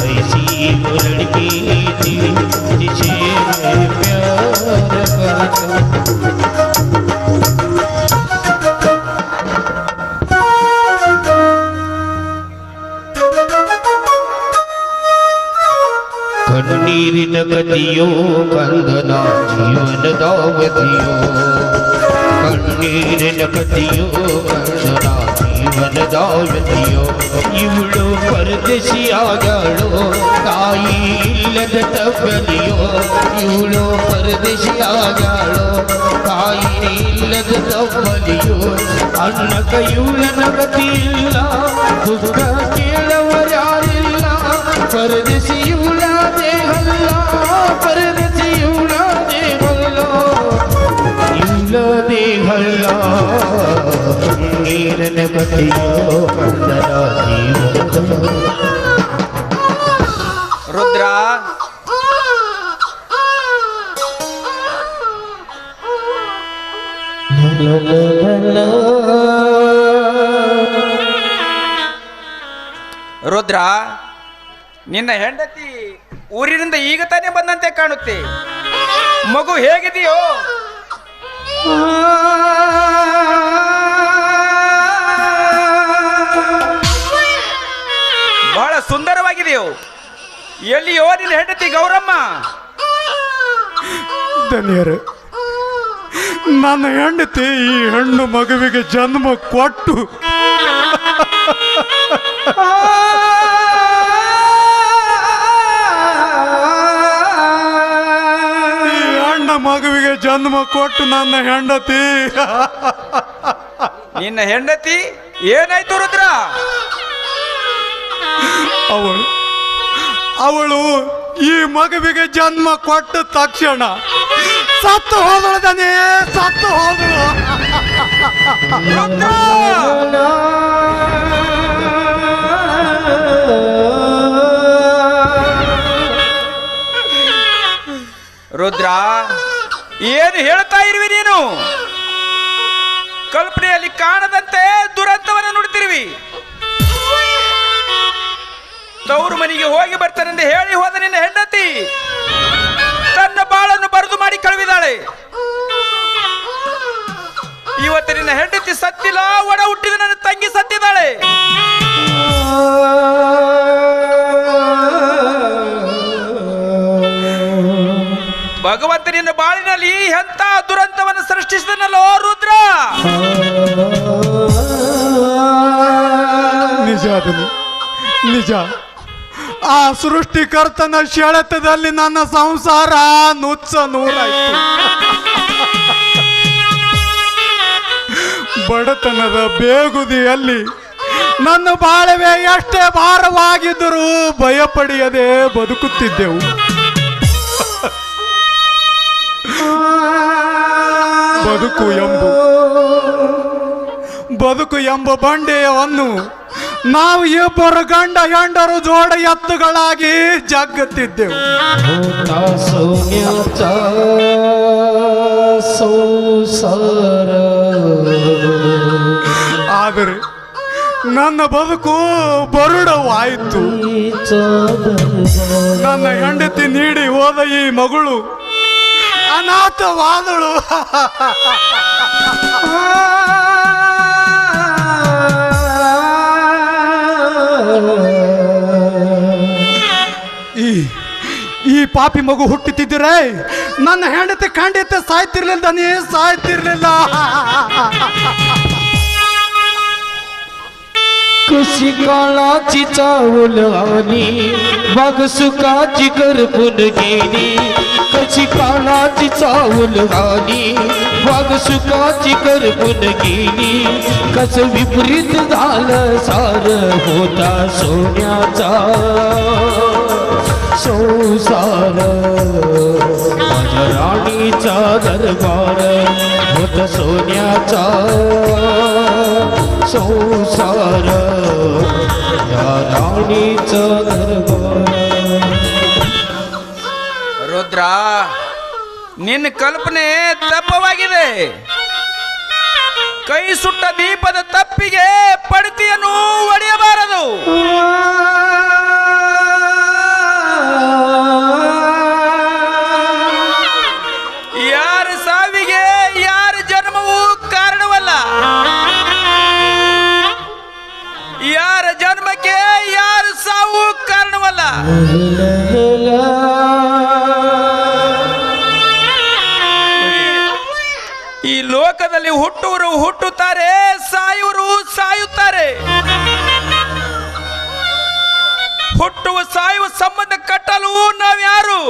ऐसी वो लड़की थी जिसे मैं प्यार करता। ಕಣ್ಣೀರಿನ ಕಥೆಯೋ ಕಂದನ ಜೀವನದಾವಧಿಯೋ, ಕಣ್ಣೀರಿನ ಕಥೆಯೋ ಕಂದನ ಜೀವನದಾವಧಿಯೋ. ಇವಳು ಪರದೇಶಿಯಾದಳೋ ತಾಯಿ ಇಲ್ಲದ ತಬ್ಬಲಿಯೋ, ಇವಳು ಪರದೇಶಿಯಾದಳೋ ತಾಯಿ ಇಲ್ಲದ ತಬ್ಬಲಿಯೋ. ಅಣ್ಣಕ ಇವಳನ ಗತಿಯಿಲ್ಲ, ದುಃಖ ಕೇಳವರ್ಯಾರಿಲ್ಲ. ಪರದೇಶಿ ಇವಳಾದೆ ಅಲ್ಲ, ಪರದೇಶಿ ಇವಳಾದೆ ಅಲ್ಲ, ಇವಳಾದೆ ಅಲ್ಲ. ನೀರನ ಕಥೆಯೋ ಕಂದನ ಜೀವನ. ರುದ್ರ, ರುದ್ರ, ನಿನ್ನ ಹೆಂಡತಿ ಊರಿನಿಂದ ಈಗ ತಾನೇ ಬಂದಂತೆ ಕಾಣುತ್ತೆ. ಮಗು ಹೇಗಿದೆಯೋ? ಬಹಳ ಸುಂದರವಾಗಿದೆಯೋ. ಎಲ್ಲಿಯೋ ನಿನ್ನ ಹೆಂಡತಿ ಗೌರಮ್ಮ? ಧನ್ಯರು, ನನ್ನ ಹೆಂಡತಿ ಈ ಹೆಣ್ಣು ಮಗುವಿಗೆ ಜನ್ಮ ಕೊಟ್ಟು ಈ ಹೆಣ್ಣು ಮಗುವಿಗೆ ಜನ್ಮ ಕೊಟ್ಟು ನನ್ನ ಹೆಂಡತಿ. ನಿನ್ನ ಹೆಂಡತಿ ಏನಾಯ್ತು ರುದ್ರ? ಅವಳು ಈ ಮಗುವಿಗೆ ಜನ್ಮ ಕೊಟ್ಟ ತಕ್ಷಣ ಸತ್ತು ಹೋದಳು. ದನೇ ಸತ್ತು ಹೋದಳು. ರುದ್ರ, ಏನು ಹೇಳ್ತಾ ಇರುವಿ ನೀನು? ಕಲ್ಪನೆಯಲ್ಲಿ ಕಾಣದಂತೆ ದುರಂತವನ್ನು ನುಡಿತಿರುವಿ. ತವರು ಮನೆಗೆ ಹೋಗಿ ಬರ್ತಾನೆಂದು ಹೇಳಿ ಹೋದ ನಿನ್ನ ಹೆಂಡತಿ ತನ್ನ ಬಾಳನ್ನು ಬರೆದು ಮಾಡಿ ಕಳುಹಿದಾಳೆ. ಇವತ್ತು ನಿನ್ನ ಹೆಂಡತಿ ಸತ್ತಿಲ್ಲ, ಒಡ ಹುಟ್ಟಿದ ನನ್ನ ತಂಗಿ ಸತ್ತಿದ್ದಾಳೆ. ಭಗವಂತ ನಿನ್ನ ಬಾಳಿನಲ್ಲಿ ಎಂಥ ದುರಂತವನ್ನು ಸೃಷ್ಟಿಸಿದನಲ್ಲೋ ರುದ್ರ. ನಿಜ, ನಿಜ. ಆ ಸೃಷ್ಟಿಕರ್ತನ ಸೆಳೆತದಲ್ಲಿ ನನ್ನ ಸಂಸಾರ ನುಚ್ಚ ನೂರಾಯ್ತು. ಬಡತನದ ಬೇಗುದಿಯಲ್ಲಿ ನನ್ನ ಬಾಳವೆ ಎಷ್ಟೇ ಭಾರವಾಗಿದ್ದರೂ ಭಯಪಡೆಯದೆ ಬದುಕುತ್ತಿದ್ದೆವು. ಬದುಕು ಎಂಬ ಬಂಡೆಯನ್ನು ನಾವು ಇಬ್ಬರು ಗಂಡ ಹೆಂಡರು ಜೋಡ ಎತ್ತುಗಳಾಗಿ ಜಗ್ಗುತ್ತಿದ್ದೆವು. ಆದರೆ ನನ್ನ ಬದುಕು ಬರುಡವಾಯಿತು. ನನ್ನ ಹೆಂಡತಿ ನೀಡಿ ಹೋದ ಈ ಮಗಳು ಅನಾಥವಾದಳು. ಈ ಪಾಪಿ ಮಗು ಹುಟ್ಟುತ್ತಿದ್ದರೆ ನನ್ನ ಹೆಂಡತಿ ಖಂಡಿತ ಸಾಯ್ತಿರ್ಲಿಲ್ಲ, ನೀ ಸಾಯ್ತಿರ್ಲಿಲ್ಲ. खुशी काळाची चावल आली बघ सुखाची करपून गेली. कशी काळाची चावल आली बघ सुखाची करपून गेली. कस विपरीत झालं सार होता सोन्याचा संसार. माझ्या राणीचा दरबार होता सोन्याचा संसार. या राणीचा दरबार. ರುದ್ರ, ನಿನ್ನ ಕಲ್ಪನೆ ತಪ್ಪವಾಗಿದೆ. ಕೈ ಸುಟ್ಟ ದೀಪದ ತಪ್ಪಿಗೆ ಪಡಿತಿಯನ್ನು ಒಡೆಯಬಾರದು. ಈ ಲೋಕದಲ್ಲಿ ಹುಟ್ಟುವರು ಹುಟ್ಟುತ್ತಾರೆ, ಸಾಯುವರು ಸಾಯುತ್ತಾರೆ. ಹುಟ್ಟುವ ಸಾಯುವ ಸಂಬಂಧ ಕಟ್ಟಲು ನಾವ್ಯಾರು?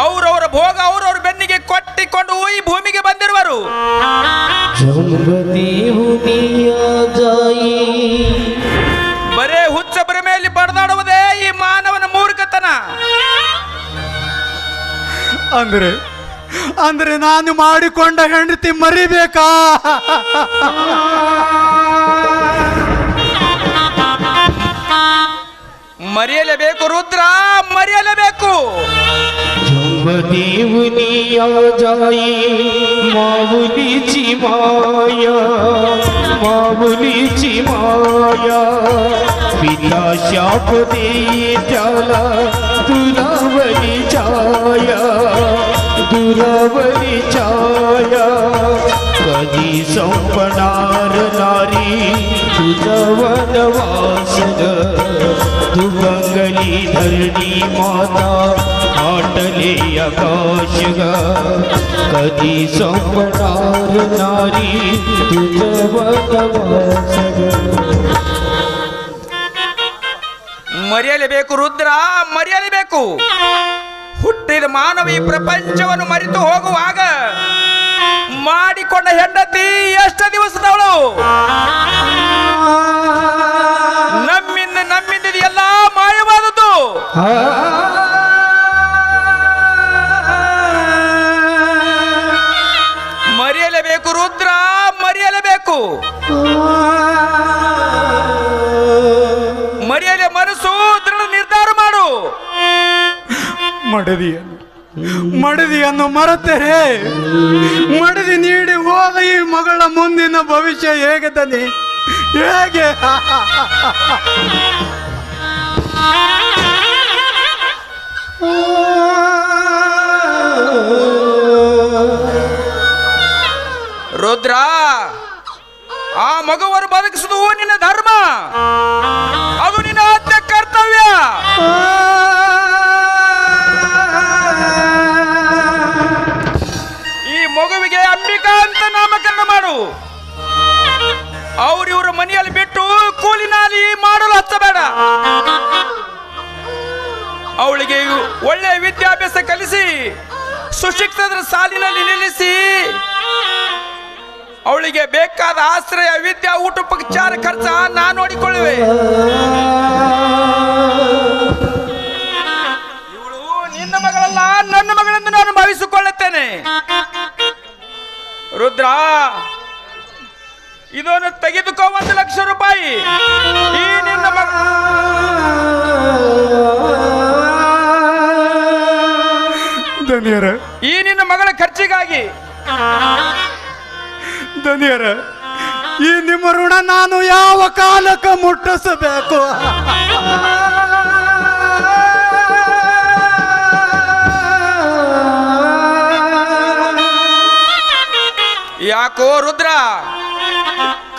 ಅವರವರ ಭೋಗ ಅವರವ್ರ ಬೆನ್ನಿಗೆ ಕೊಟ್ಟಿಕೊಂಡು ಈ ಭೂಮಿಗೆ ಬಂದಿರುವರು. ಬರೇ ಹುಚ್ಚ ಭ್ರಮೆಯಲ್ಲಿ ಬಡದಾಡುವುದೇ ಈ ಮಾನವನ ಮೂರ್ಖತನ. ಅಂದ್ರೆ ನಾನು ಮಾಡಿಕೊಂಡ ಹೆಂಡತಿ ಮರಿಬೇಕಾ? ಮರೆಯಲೇಬೇಕು ರುದ್ರ, ಮರೆಯಲೇಬೇಕು. देवनिया जाई माऊलीची माया, माऊलीची माया. पिता शाप देई त्याला दुरावली छाया, दुरावली छाया. कधी संपणार नारी तुझा वनवास ग, तू गंगली धरणी माता आटले आकाश ग. कधी संपणार नारी तुझा वनवास ग. ಮರೆಯಲೇಬೇಕು ರುದ್ರ, ಮರೆಯಲೇಬೇಕು. ಹುಟ್ಟಿದ ಮಾನವ ಈ ಪ್ರಪಂಚವನ್ನು ಮರೆತು ಹೋಗುವಾಗ ಮಾಡಿಕೊಂಡ ಹೆಂಡತಿ ಎಷ್ಟು ದಿವಸದವಳು? ನಮ್ಮಿಂದ ಎಲ್ಲ ಮಾಯವಾದದ್ದು. ಮರೆಯಲೇಬೇಕು ರುದ್ರ, ಮರೆಯಲೇಬೇಕು. ಮರೆಯಲೇ ಮನಸ್ಸು ದೃಢ ನಿರ್ಧಾರ ಮಾಡು. ಮಡದಿಯನ್ನು ಮರೆತರೆ ಮಡದಿ ನೀಡಿ ಹೋದ ಈ ಮಗಳ ಮುಂದಿನ ಭವಿಷ್ಯ ಹೇಗೆ ತಾನೆ? ಹೇಗೆ? ರುದ್ರ, ಆ ಮಗುವನ್ನು ಬದುಕಿಸುವುದು ನಿನ್ನ ಧರ್ಮ, ಅದು ನಿನ್ನ ಆದ್ಯ ಕರ್ತವ್ಯ. ಈ ಮಗುವಿಗೆ ಅಂಬಿಕಾ ಅಂತ ನಾಮಕರಣ ಮಾಡು. ಅವ್ರಿವ್ರ ಮನೆಯಲ್ಲಿ ಬಿಟ್ಟು ಕೂಲಿನಾಲಿ ಮಾಡಲು ಹಚ್ಚಬೇಡ. ಅವಳಿಗೆ ಒಳ್ಳೆಯ ವಿದ್ಯಾಭ್ಯಾಸ ಕಲಿಸಿ ಸುಶಿಕ್ಷಿತರ ಸಾಲಿನಲ್ಲಿ ನಿಲ್ಲಿಸಿ ಅವಳಿಗೆ ಬೇಕಾದ ಆಶ್ರಯ, ವಿದ್ಯಾ, ಊಟೋಪಚಾರ ಖರ್ಚ ನಾನು ನೋಡಿಕೊಳ್ಳುವೆ. ಇವಳು ನಿನ್ನ ಮಗಳಲ್ಲ, ನನ್ನ ಮಗಳೆಂದು ನಾನು ಭಾವಿಸಿಕೊಳ್ಳುತ್ತೇನೆ. ರುದ್ರ, ಇದನ್ನು ತೆಗೆದುಕೋ, 1 ಲಕ್ಷ ರೂಪಾಯಿ. ಈ ನಿನ್ನ ಈ ನಿನ್ನ ಮಗಳ ಖರ್ಚಿಗಾಗಿ. ಧನ್ಯರ, ಈ ನಿಮ್ಮ ಋಣ ನಾನು ಯಾವ ಕಾಲಕ್ಕೆ ಮುಟ್ಟಿಸಬೇಕು? ಯಾಕೋ ರುದ್ರ,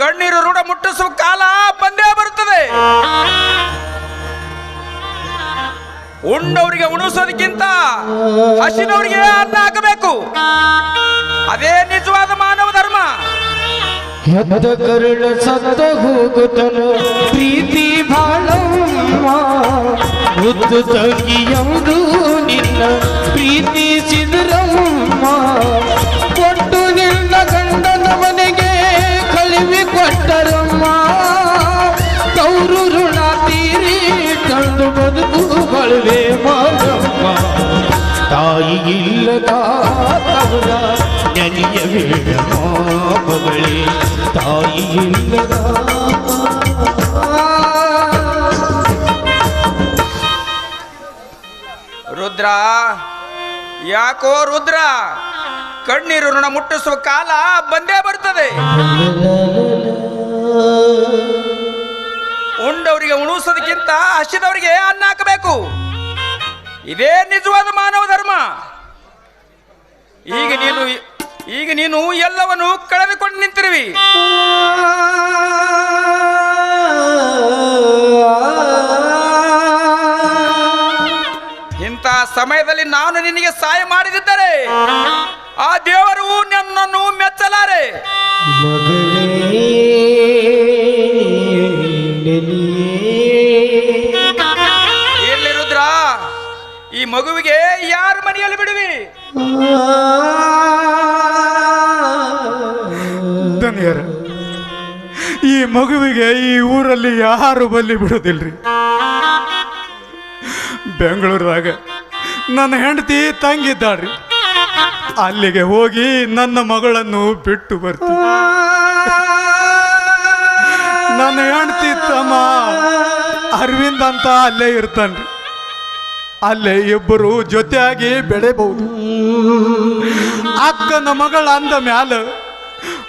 ಕಣ್ಣೀರು ಋಣ ಮುಟ್ಟಿಸುವ ಕಾಲ ಬಂದೇ ಬರುತ್ತದೆ. ಉಂಡವರಿಗೆ ಉಣಿಸೋದಕ್ಕಿಂತ ಹಸಿನವರಿಗೆ ಅನ್ನ ಹಾಕಬೇಕು. ಅದೇ ನಿಜವಾದ ಮಾನವ ಧರ್ಮ. ಹೆತ್ತ ಕರುಳ ಸತ್ತ ಹೋಗುತ್ತನ ಪ್ರೀತಿ ಬಾಳಮ್ಮ, ಮುದ್ದು ತಂಗಿಯಂದು ನಿನ್ನ ಪ್ರೀತಿಸಿದ್ರಮ್ಮ. ಕೊಟ್ಟು ನಿನ್ನ ಗಂಡನ ಮನೆಗೆ ಕಳಿವಿ ಕೊಟ್ಟರಮ್ಮ. ತವರು ಋಣ ತೀರಿ ತಂದು ಬದುಕು ಬಳುವೆ ಮಾರಮ್ಮ. ತಾಯಿ ಇಲ್ಲದ ತವರ ನೆನೆಯ ಬೇಡ ಮಗಳೇ, ತಾಯಿ ಇಲ್ಲದ. ರುದ್ರ, ಯಾಕೋ ರುದ್ರ, ಕಣ್ಣೀರು ಋಣ ಮುಟ್ಟಿಸುವ ಕಾಲ ಬಂದೇ ಬರುತ್ತದೆ. ಉಂಡವರಿಗೆ ಉಣಿಸೋದಕ್ಕಿಂತ ಹಸಿದವರಿಗೆ ಅನ್ನ ಹಾಕಬೇಕು. ಇದೇ ನಿಜವಾದ ಮಾನವ ಧರ್ಮ. ಈಗ ನೀನು ಈಗ ನೀನು ಎಲ್ಲವನ್ನು ಕಳೆದುಕೊಂಡು ನಿಂತಿರುವಿ. ಇಂಥ ಸಮಯದಲ್ಲಿ ನಾನು ನಿನಗೆ ಸಹಾಯ ಮಾಡಿದಿದ್ದರೆ ಆ ದೇವರು ನನ್ನನ್ನು ಮೆಚ್ಚಲಾರೆ. ಎಲ್ಲಿ ರುದ್ರ, ಈ ಮಗುವಿಗೆ ಯಾರ ಮನೆಯಲ್ಲಿ ಬಿಡುವಿ? ಧನ್ಯರ, ಈ ಮಗುವಿಗೆ ಈ ಊರಲ್ಲಿ ಯಾರು ಬಲ್ಲಿ ಬಿಡುದಿಲ್ರಿ. ಬೆಂಗಳೂರದಾಗ ನನ್ನ ಹೆಂಡತಿ ತಂಗಿದ್ದಾಳ್ರಿ, ಅಲ್ಲಿಗೆ ಹೋಗಿ ನನ್ನ ಮಗಳನ್ನು ಬಿಟ್ಟು ಬರ್ತೀನಿ. ನನ್ನ ಹೆಂಡತಿ ತಮ್ಮ ಅರವಿಂದ್ ಅಂತ ಅಲ್ಲೇ ಇರ್ತಾನ್ರಿ, ಅಲ್ಲೇ ಇಬ್ಬರು ಜೊತೆಯಾಗಿ ಬೆಳೆಬಹುದು. ಅಕ್ಕನ ಮಗಳ ಅಂದ ಮ್ಯಾಲ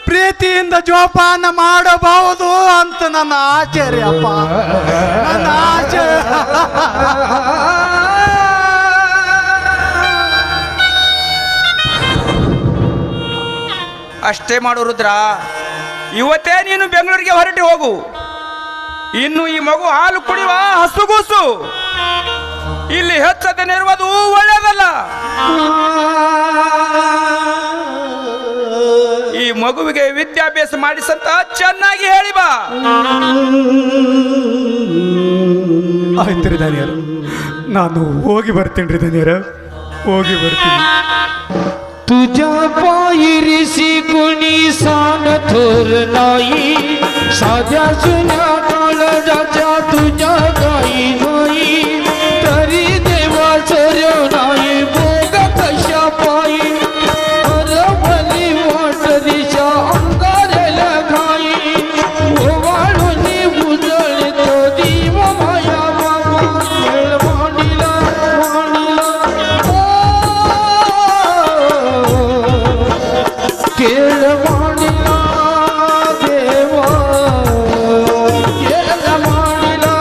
ಪ್ರೀತಿಯಿಂದ ಜೋಪಾನ ಮಾಡಬಹುದು ಅಂತ ನನ್ನ ಆಚಾರ್ಯ ಅಪ್ಪ, ನನ್ನ ಆಚಾರ್ಯ. ಅಷ್ಟೇ ಮಾಡು ರುದ್ರ, ಇವತ್ತೇ ನೀನು ಬೆಂಗಳೂರಿಗೆ ಹೊರಟಿ ಹೋಗು. ಇನ್ನು ಈ ಮಗು ಹಾಲು ಕುಡಿಯುವ ಹಸುಗೂಸು ಇಲ್ಲಿ ಹೆಚ್ಚದೇನಿರುವುದು ಒಳ್ಳೆಯದಲ್ಲ. ಈ ಮಗುವಿಗೆ ವಿದ್ಯಾಭ್ಯಾಸ ಮಾಡಿಸಂತ ಚೆನ್ನಾಗಿ ಹೇಳಿ ಬಾ. ಆಯ್ತು ರೀ ಧನ್ಯರ, ನಾನು ಹೋಗಿ ಬರ್ತೀನಿ ರೀ ಧನ್ಯರ, ಹೋಗಿ ಬರ್ತೀನಿ. तुझ्या पायरीसी कोणी सान थोर नाही, साध्या जुन्या काळजाच्या तुझ्या काही नाही, तरी देवा चर्य नाही भोग कशा पायी, अरबली वाटरीच्या अंगारेला घाई, ओवाळून उजळी तो दीव माया बाबा, खेळ मांडीला मांडीला केळ मांडीला देवा, केळ मांडीला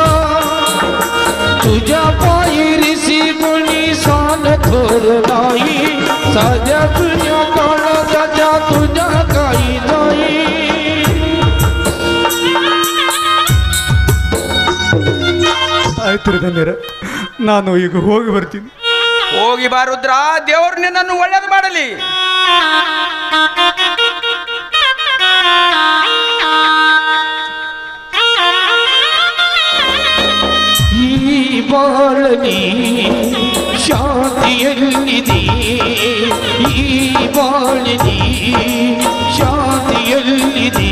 तुझ्या पायरीसी कोणी सान थोर नाही, साध्या तुझ्या काळजाच्या तुझ्या काही नाही. ಆಯ್ತು ರೀ ಧನ್ಯರ, ನಾನು ಈಗ ಹೋಗಿ ಬರ್ತೀನಿ. ಹೋಗಿ ಬಾ ರುದ್ರ, ದೇವರು ನಿನ್ನನ್ನು ಒಳ್ಳೇದು ಮಾಡಲಿ. ಈ ಬಾಳಲಿ ಶಾಂತಿಯಲ್ಲಿದೆ, ಈ ಬಾಳಲಿ ಶಾಂತಿಯಲ್ಲಿದೆ,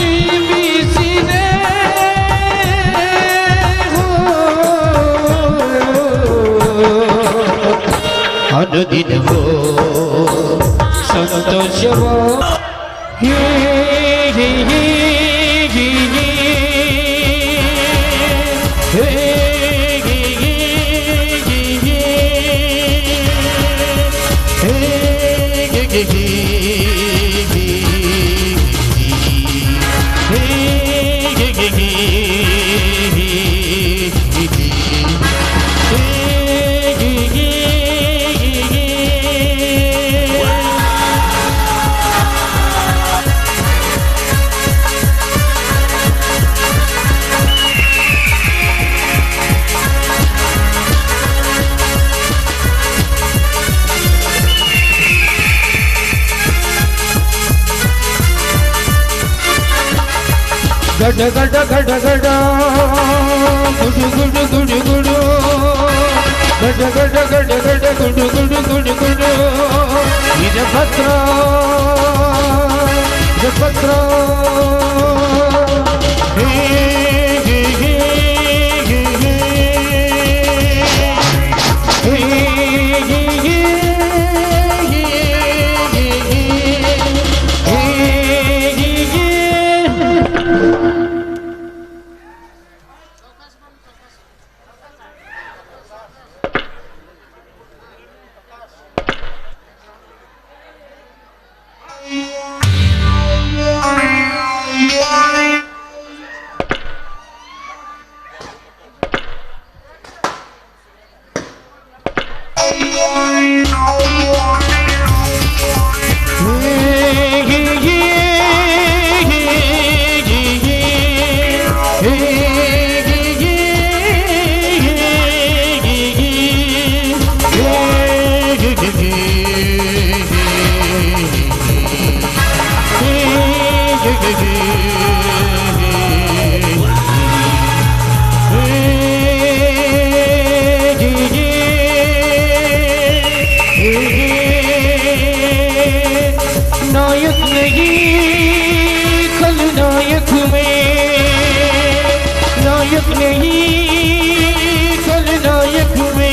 ಈ ಬೀಸಿದೆ ಅನುದಿನವೋ ಸಂತೋಷವೋ. ಹೇ ಹೇ ಹೇ ಹೇ ಗಡ ಗಡ ಗಡ ಗಡ ಗುಡು ಗುಡು ಗುಡು ಗುಡು, ಗಡ ಗಡ ಗಡ ಗಡ ಗುಡು ಗುಡು ಗುಡು ಗುಡು, ವೀರಭದ್ರ ವೀರಭದ್ರ ಹೇ ಹೇ ಹೇ ಹೇ ಹೇ ಹೇ ಹೇ ಹೇ नायक नहीं खलनायक में, नायक नहीं खलनायक में।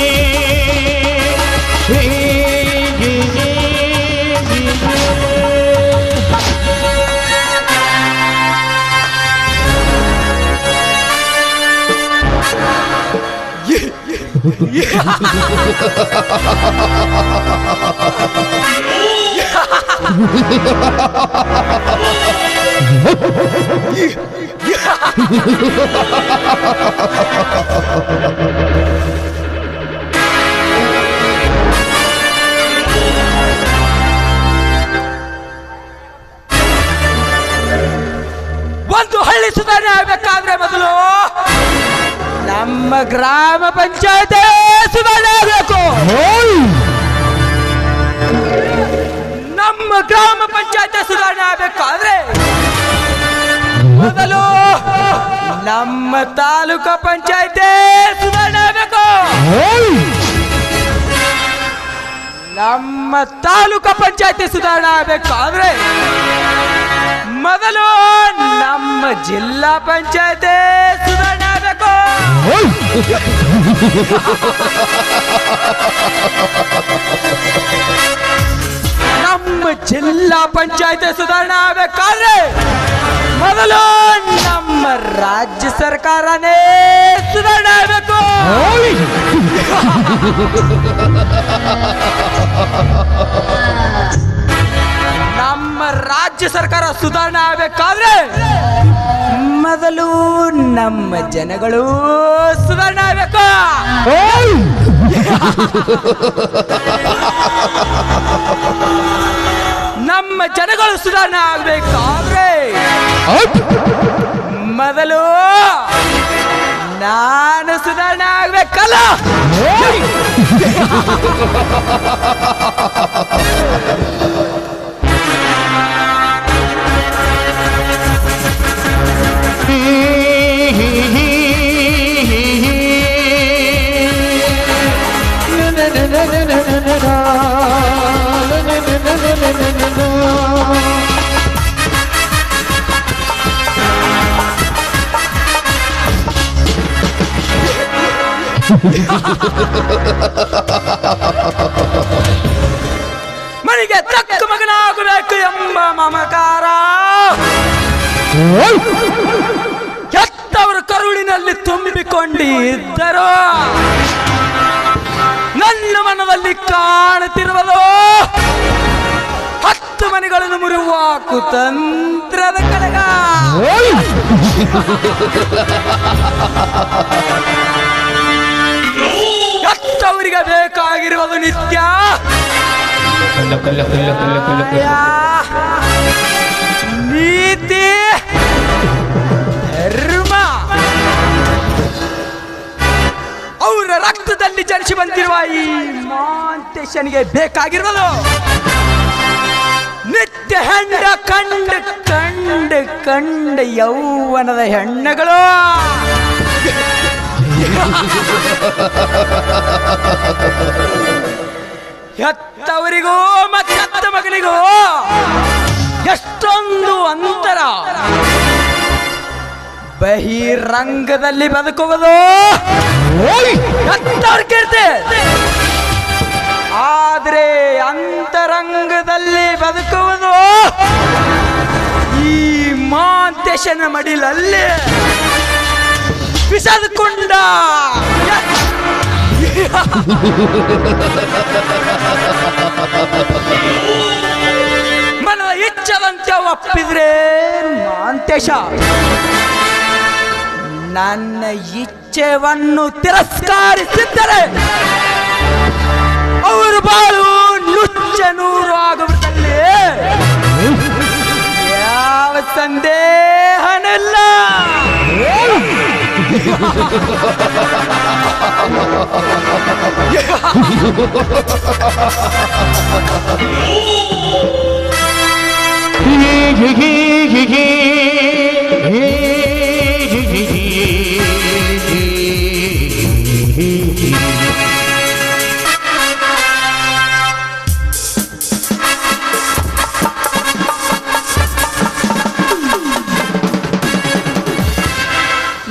ಒಂದು ಹಳ್ಳಿ ಸುಧಾರಣೆ ಆಗಬೇಕಾದ್ರೆ ಮೊದಲು ನಮ್ಮ ಗ್ರಾಮ ಪಂಚಾಯತ್ ಸುಧಾರಣೆ ಆಗಬೇಕು. ನಮ್ಮ ಗ್ರಾಮ ಪಂಚಾಯತ್ ಸುಧಾರಣೆ ಆಗಬೇಕಾದ್ರೆ ಮೊದಲು ನಮ್ಮ ತಾಲೂಕು ಪಂಚಾಯತ್ ಸುಧಾರಣೆ ಆಗಬೇಕು. ನಮ್ಮ ತಾಲೂಕು ಪಂಚಾಯತ್ ಸುಧಾರಣೆ ಆಗಬೇಕಾದ್ರೆ ಮೊದಲು ನಮ್ಮ ಜಿಲ್ಲಾ ಪಂಚಾಯತ್ ಸುಧಾರಣೆ ಆಗಬೇಕು. ನಮ್ಮ ಜಿಲ್ಲಾ ಪಂಚಾಯತ್ ಸುಧಾರಣೆ ಆಗಬೇಕಾದ್ರೆ ಮೊದಲು ನಮ್ಮ ರಾಜ್ಯ ಸರ್ಕಾರನೇ ಸುಧಾರಣೆ ಆಗಬೇಕು. ನಮ್ಮ ರಾಜ್ಯ ಸರ್ಕಾರ ಸುಧಾರಣೆ ಆಗಬೇಕಾದ್ರೆ ಮೊದಲು ನಮ್ಮ ಜನಗಳು ಸುಧಾರಣೆ ಆಗಬೇಕು. ನಮ್ಮ ಜನಗಳು ಸುಧಾರಣೆ ಆಗಬೇಕಾದ್ರೆ ಮೊದಲು ನಾನು ಸುಧಾರಣೆ ಆಗ್ಬೇಕಲ್ಲ. ಮನೆಗೆ ತಕ್ಕ ಮಗನಾಗಬೇಕು ಎಂಬ ಮಮಕಾರ ಹೆತ್ತವರ ಕರುಳಿನಲ್ಲಿ ತುಂಬಿಕೊಂಡಿದ್ದರು. ನನ್ನ ಮನದಲ್ಲಿ ಕಾಣುತ್ತಿರುವುದು 10 ಮನೆಗಳನ್ನು ಮುರಿಯುವ ಕುತಂತ್ರದ ಕಡಗ. ಹೆತ್ತವರಿಗೆ ಬೇಕಾಗಿರುವುದು ನಿತ್ಯ ನೀತಿ ಧರ್ಮ. ಅವರ ರಕ್ತದಲ್ಲಿ ಜನಿಸಿ ಬಂದಿರುವ ಈ ಮಾಂತೇಶನಿಗೆ ಬೇಕಾಗಿರುವುದು ನಿತ್ಯ ಹೆಂಡ ಕಂಡು ಕಂಡು ಕಂಡ ಯೌವನದ ಹೆಣ್ಣುಗಳು. ಹೆತ್ತವರಿಗೂ ಮತ್ತ ಮಗನಿಗೂ ಎಷ್ಟೊಂದು ಅಂತರ. ಬಹಿರಂಗದಲ್ಲಿ ಬದುಕುವುದು ಹೆತ್ತವರ ಕೀರ್ತಿ, ಆದರೆ ಅಂತರಂಗದಲ್ಲಿ ಬದುಕುವುದು ಈ ಮಾಂತೇಶನ ಮಡಿಲಲ್ಲಿ ಬಿಸದುಕೊಂಡ ಮನದ ಇಚ್ಛದಂತೆ ಒಪ್ಪಿದ್ರೆ ಮಾಂತೇಶ, ನನ್ನ ಇಚ್ಛೆಯನ್ನು ತಿರಸ್ಕರಿಸಿದ್ದರೆ ಅವರು ಬಾಳು ನುಚ್ಚ ನೂರು ಆಗುವುದರಲ್ಲಿ ಯಾವ ಸಂದೇಹನಿಲ್ಲ.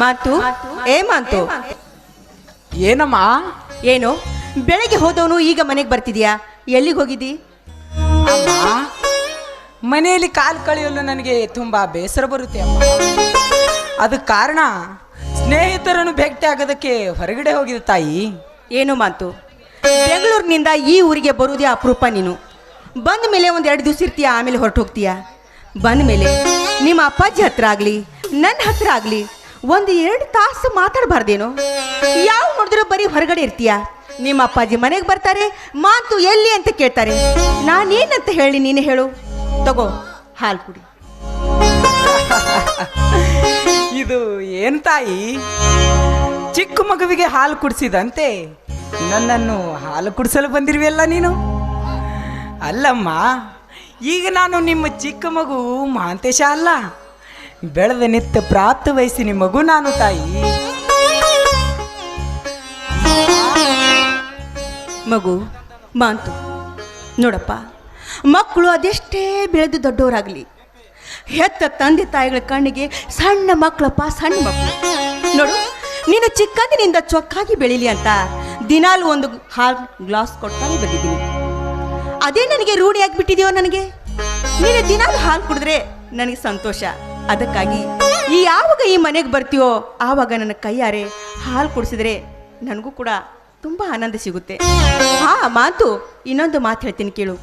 ಮಾತು ಏ ಮಾತು, ಏನಮ್ಮ? ಏನು ಬೆಳಗ್ಗೆ ಹೋದವನು ಈಗ ಮನೆಗೆ ಬರ್ತಿದ್ಯಾ? ಎಲ್ಲಿಗೆ ಹೋಗಿದ್ದಿ? ಅಮ್ಮ, ಮನೆಯಲ್ಲಿ ಕಾಲು ಕಳೆಯಲು ನನಗೆ ತುಂಬಾ ಬೇಸರ ಬರುತ್ತೆ ಅಮ್ಮ. ಅದಕ್ಕೆ ಕಾರಣ ಸ್ನೇಹಿತರನ್ನು ಭೇಟಿ ಆಗೋದಕ್ಕೆ ಹೊರಗಡೆ ಹೋಗಿದ್ದ ತಾಯಿ. ಏನು ಮಾತು, ಬೆಂಗಳೂರಿನಿಂದ ಈ ಊರಿಗೆ ಬರುವುದೇ ಅಪರೂಪ. ನೀನು ಬಂದ ಮೇಲೆ ಒಂದು 2 ದಿವಸ ಇರ್ತೀಯ, ಆಮೇಲೆ ಹೊರಟು ಹೋಗ್ತೀಯ. ಬಂದ ಮೇಲೆ ನಿಮ್ಮ ಅಪ್ಪಾಜಿ ಹತ್ರ ಆಗಲಿ ನನ್ನ ಹತ್ರ ಆಗಲಿ 1-2 ತಾಸು ಮಾತಾಡಬಾರ್ದೇನೋ? ಯಾವ ನೋಡಿದ್ರು ಬರೀ ಹೊರಗಡೆ ಇರ್ತೀಯ. ನಿಮ್ಮ ಅಪ್ಪಾಜಿ ಮನೆಗೆ ಬರ್ತಾರೆ, ಮಾತು ಎಲ್ಲಿ ಅಂತ ಕೇಳ್ತಾರೆ. ನಾನೇನಂತ ಹೇಳಿ ನೀನು ಹೇಳು? ತಗೋ ಹಾಲು ಕುಡಿ. ಇದು ಏನು ತಾಯಿ, ಚಿಕ್ಕ ಮಗುವಿಗೆ ಹಾಲು ಕುಡಿಸಿದಂತೆ ನನ್ನನ್ನು ಹಾಲು ಕುಡಿಸಲು ಬಂದಿರುವೆಯಲ್ಲ ನೀನು? ಅಲ್ಲಮ್ಮ, ಈಗ ನಾನು ನಿಮ್ಮ ಚಿಕ್ಕ ಮಗು ಮಹಾಂತೇಶ ಅಲ್ಲ, ಬೆಳೆದ ನಿತ್ಯ ಪ್ರಾಪ್ತ ವಯಸ್ಸಿನ ಮಗು ನಾನು ತಾಯಿ. ಮಗು ಮಾಂತು ನೋಡಪ್ಪ, ಮಕ್ಕಳು ಅದೆಷ್ಟೇ ಬೆಳೆದು ದೊಡ್ಡವರಾಗಲಿ, ಹೆತ್ತ ತಂದೆ ತಾಯಿಗಳ ಕಣ್ಣಿಗೆ ಸಣ್ಣ ಮಕ್ಕಳಪ್ಪ, ಸಣ್ಣ ಮಕ್ಕಳು. ನೋಡು, ನೀನು ಚಿಕ್ಕಂದಿನಿಂದ ಚೊಕ್ಕಾಗಿ ಬೆಳೀಲಿ ಅಂತ ದಿನಾಲು ಒಂದು ಹಾಲು ಗ್ಲಾಸ್ ಕೊಡ್ತಾನೆ ಬಂದಿದ್ದೀನಿ. ಅದೇ ನನಗೆ ರೂಢಿಯಾಗಿಬಿಟ್ಟಿದೆಯೋ. ನನಗೆ ನೀನು ದಿನಾಲು ಹಾಲು ಕುಡಿದ್ರೆ ನನಗೆ ಸಂತೋಷ. ಅದಕ್ಕಾಗಿ ಯಾವಾಗ ಈ ಮನೆಗೆ ಬರ್ತೀಯೋ ಆವಾಗ ನನ್ನ ಕೈಯಾರೆ ಹಾಲು ಕುಡಿಸಿದ್ರೆ ನನಗೂ ಕೂಡ ತುಂಬ ಆನಂದ ಸಿಗುತ್ತೆ. ಮಾತು, ಇನ್ನೊಂದು ಮಾತು ಹೇಳ್ತೀನಿ ಕೇಳು.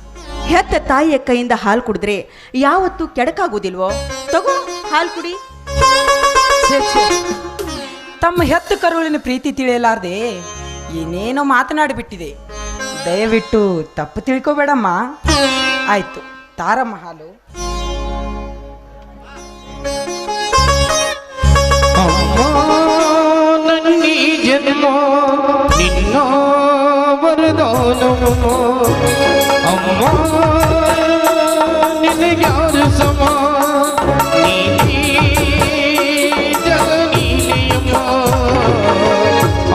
ಹೆತ್ತ ತಾಯಿಯ ಕೈಯಿಂದ ಹಾಲು ಕುಡಿದ್ರೆ ಯಾವತ್ತೂ ಕೆಡಕಾಗುವುದಿಲ್ವೋ? ತಗೋ ಹಾಲು ಕುಡಿ. ತಮ್ಮ ಹೆತ್ತ ಕರುಳಿನ ಪ್ರೀತಿ ತಿಳಿಯಲಾರ್ದೆ ಏನೇನೋ ಮಾತನಾಡಿಬಿಟ್ಟಿದೆ. ದಯವಿಟ್ಟು ತಪ್ಪು ತಿಳ್ಕೊಬೇಡಮ್ಮ. ಆಯ್ತು, ತಾರಮ್ಮ ಹಾಲು. ನನ್ನಿ ಜನ್ಮ ನಿನ್ನ ವರದಾನವ, ಅಮ್ಮ ನಿನಗ್ಯಾರು ಸಮ, ನೀನೇ ಜಗನೀಯಮ್ಮ.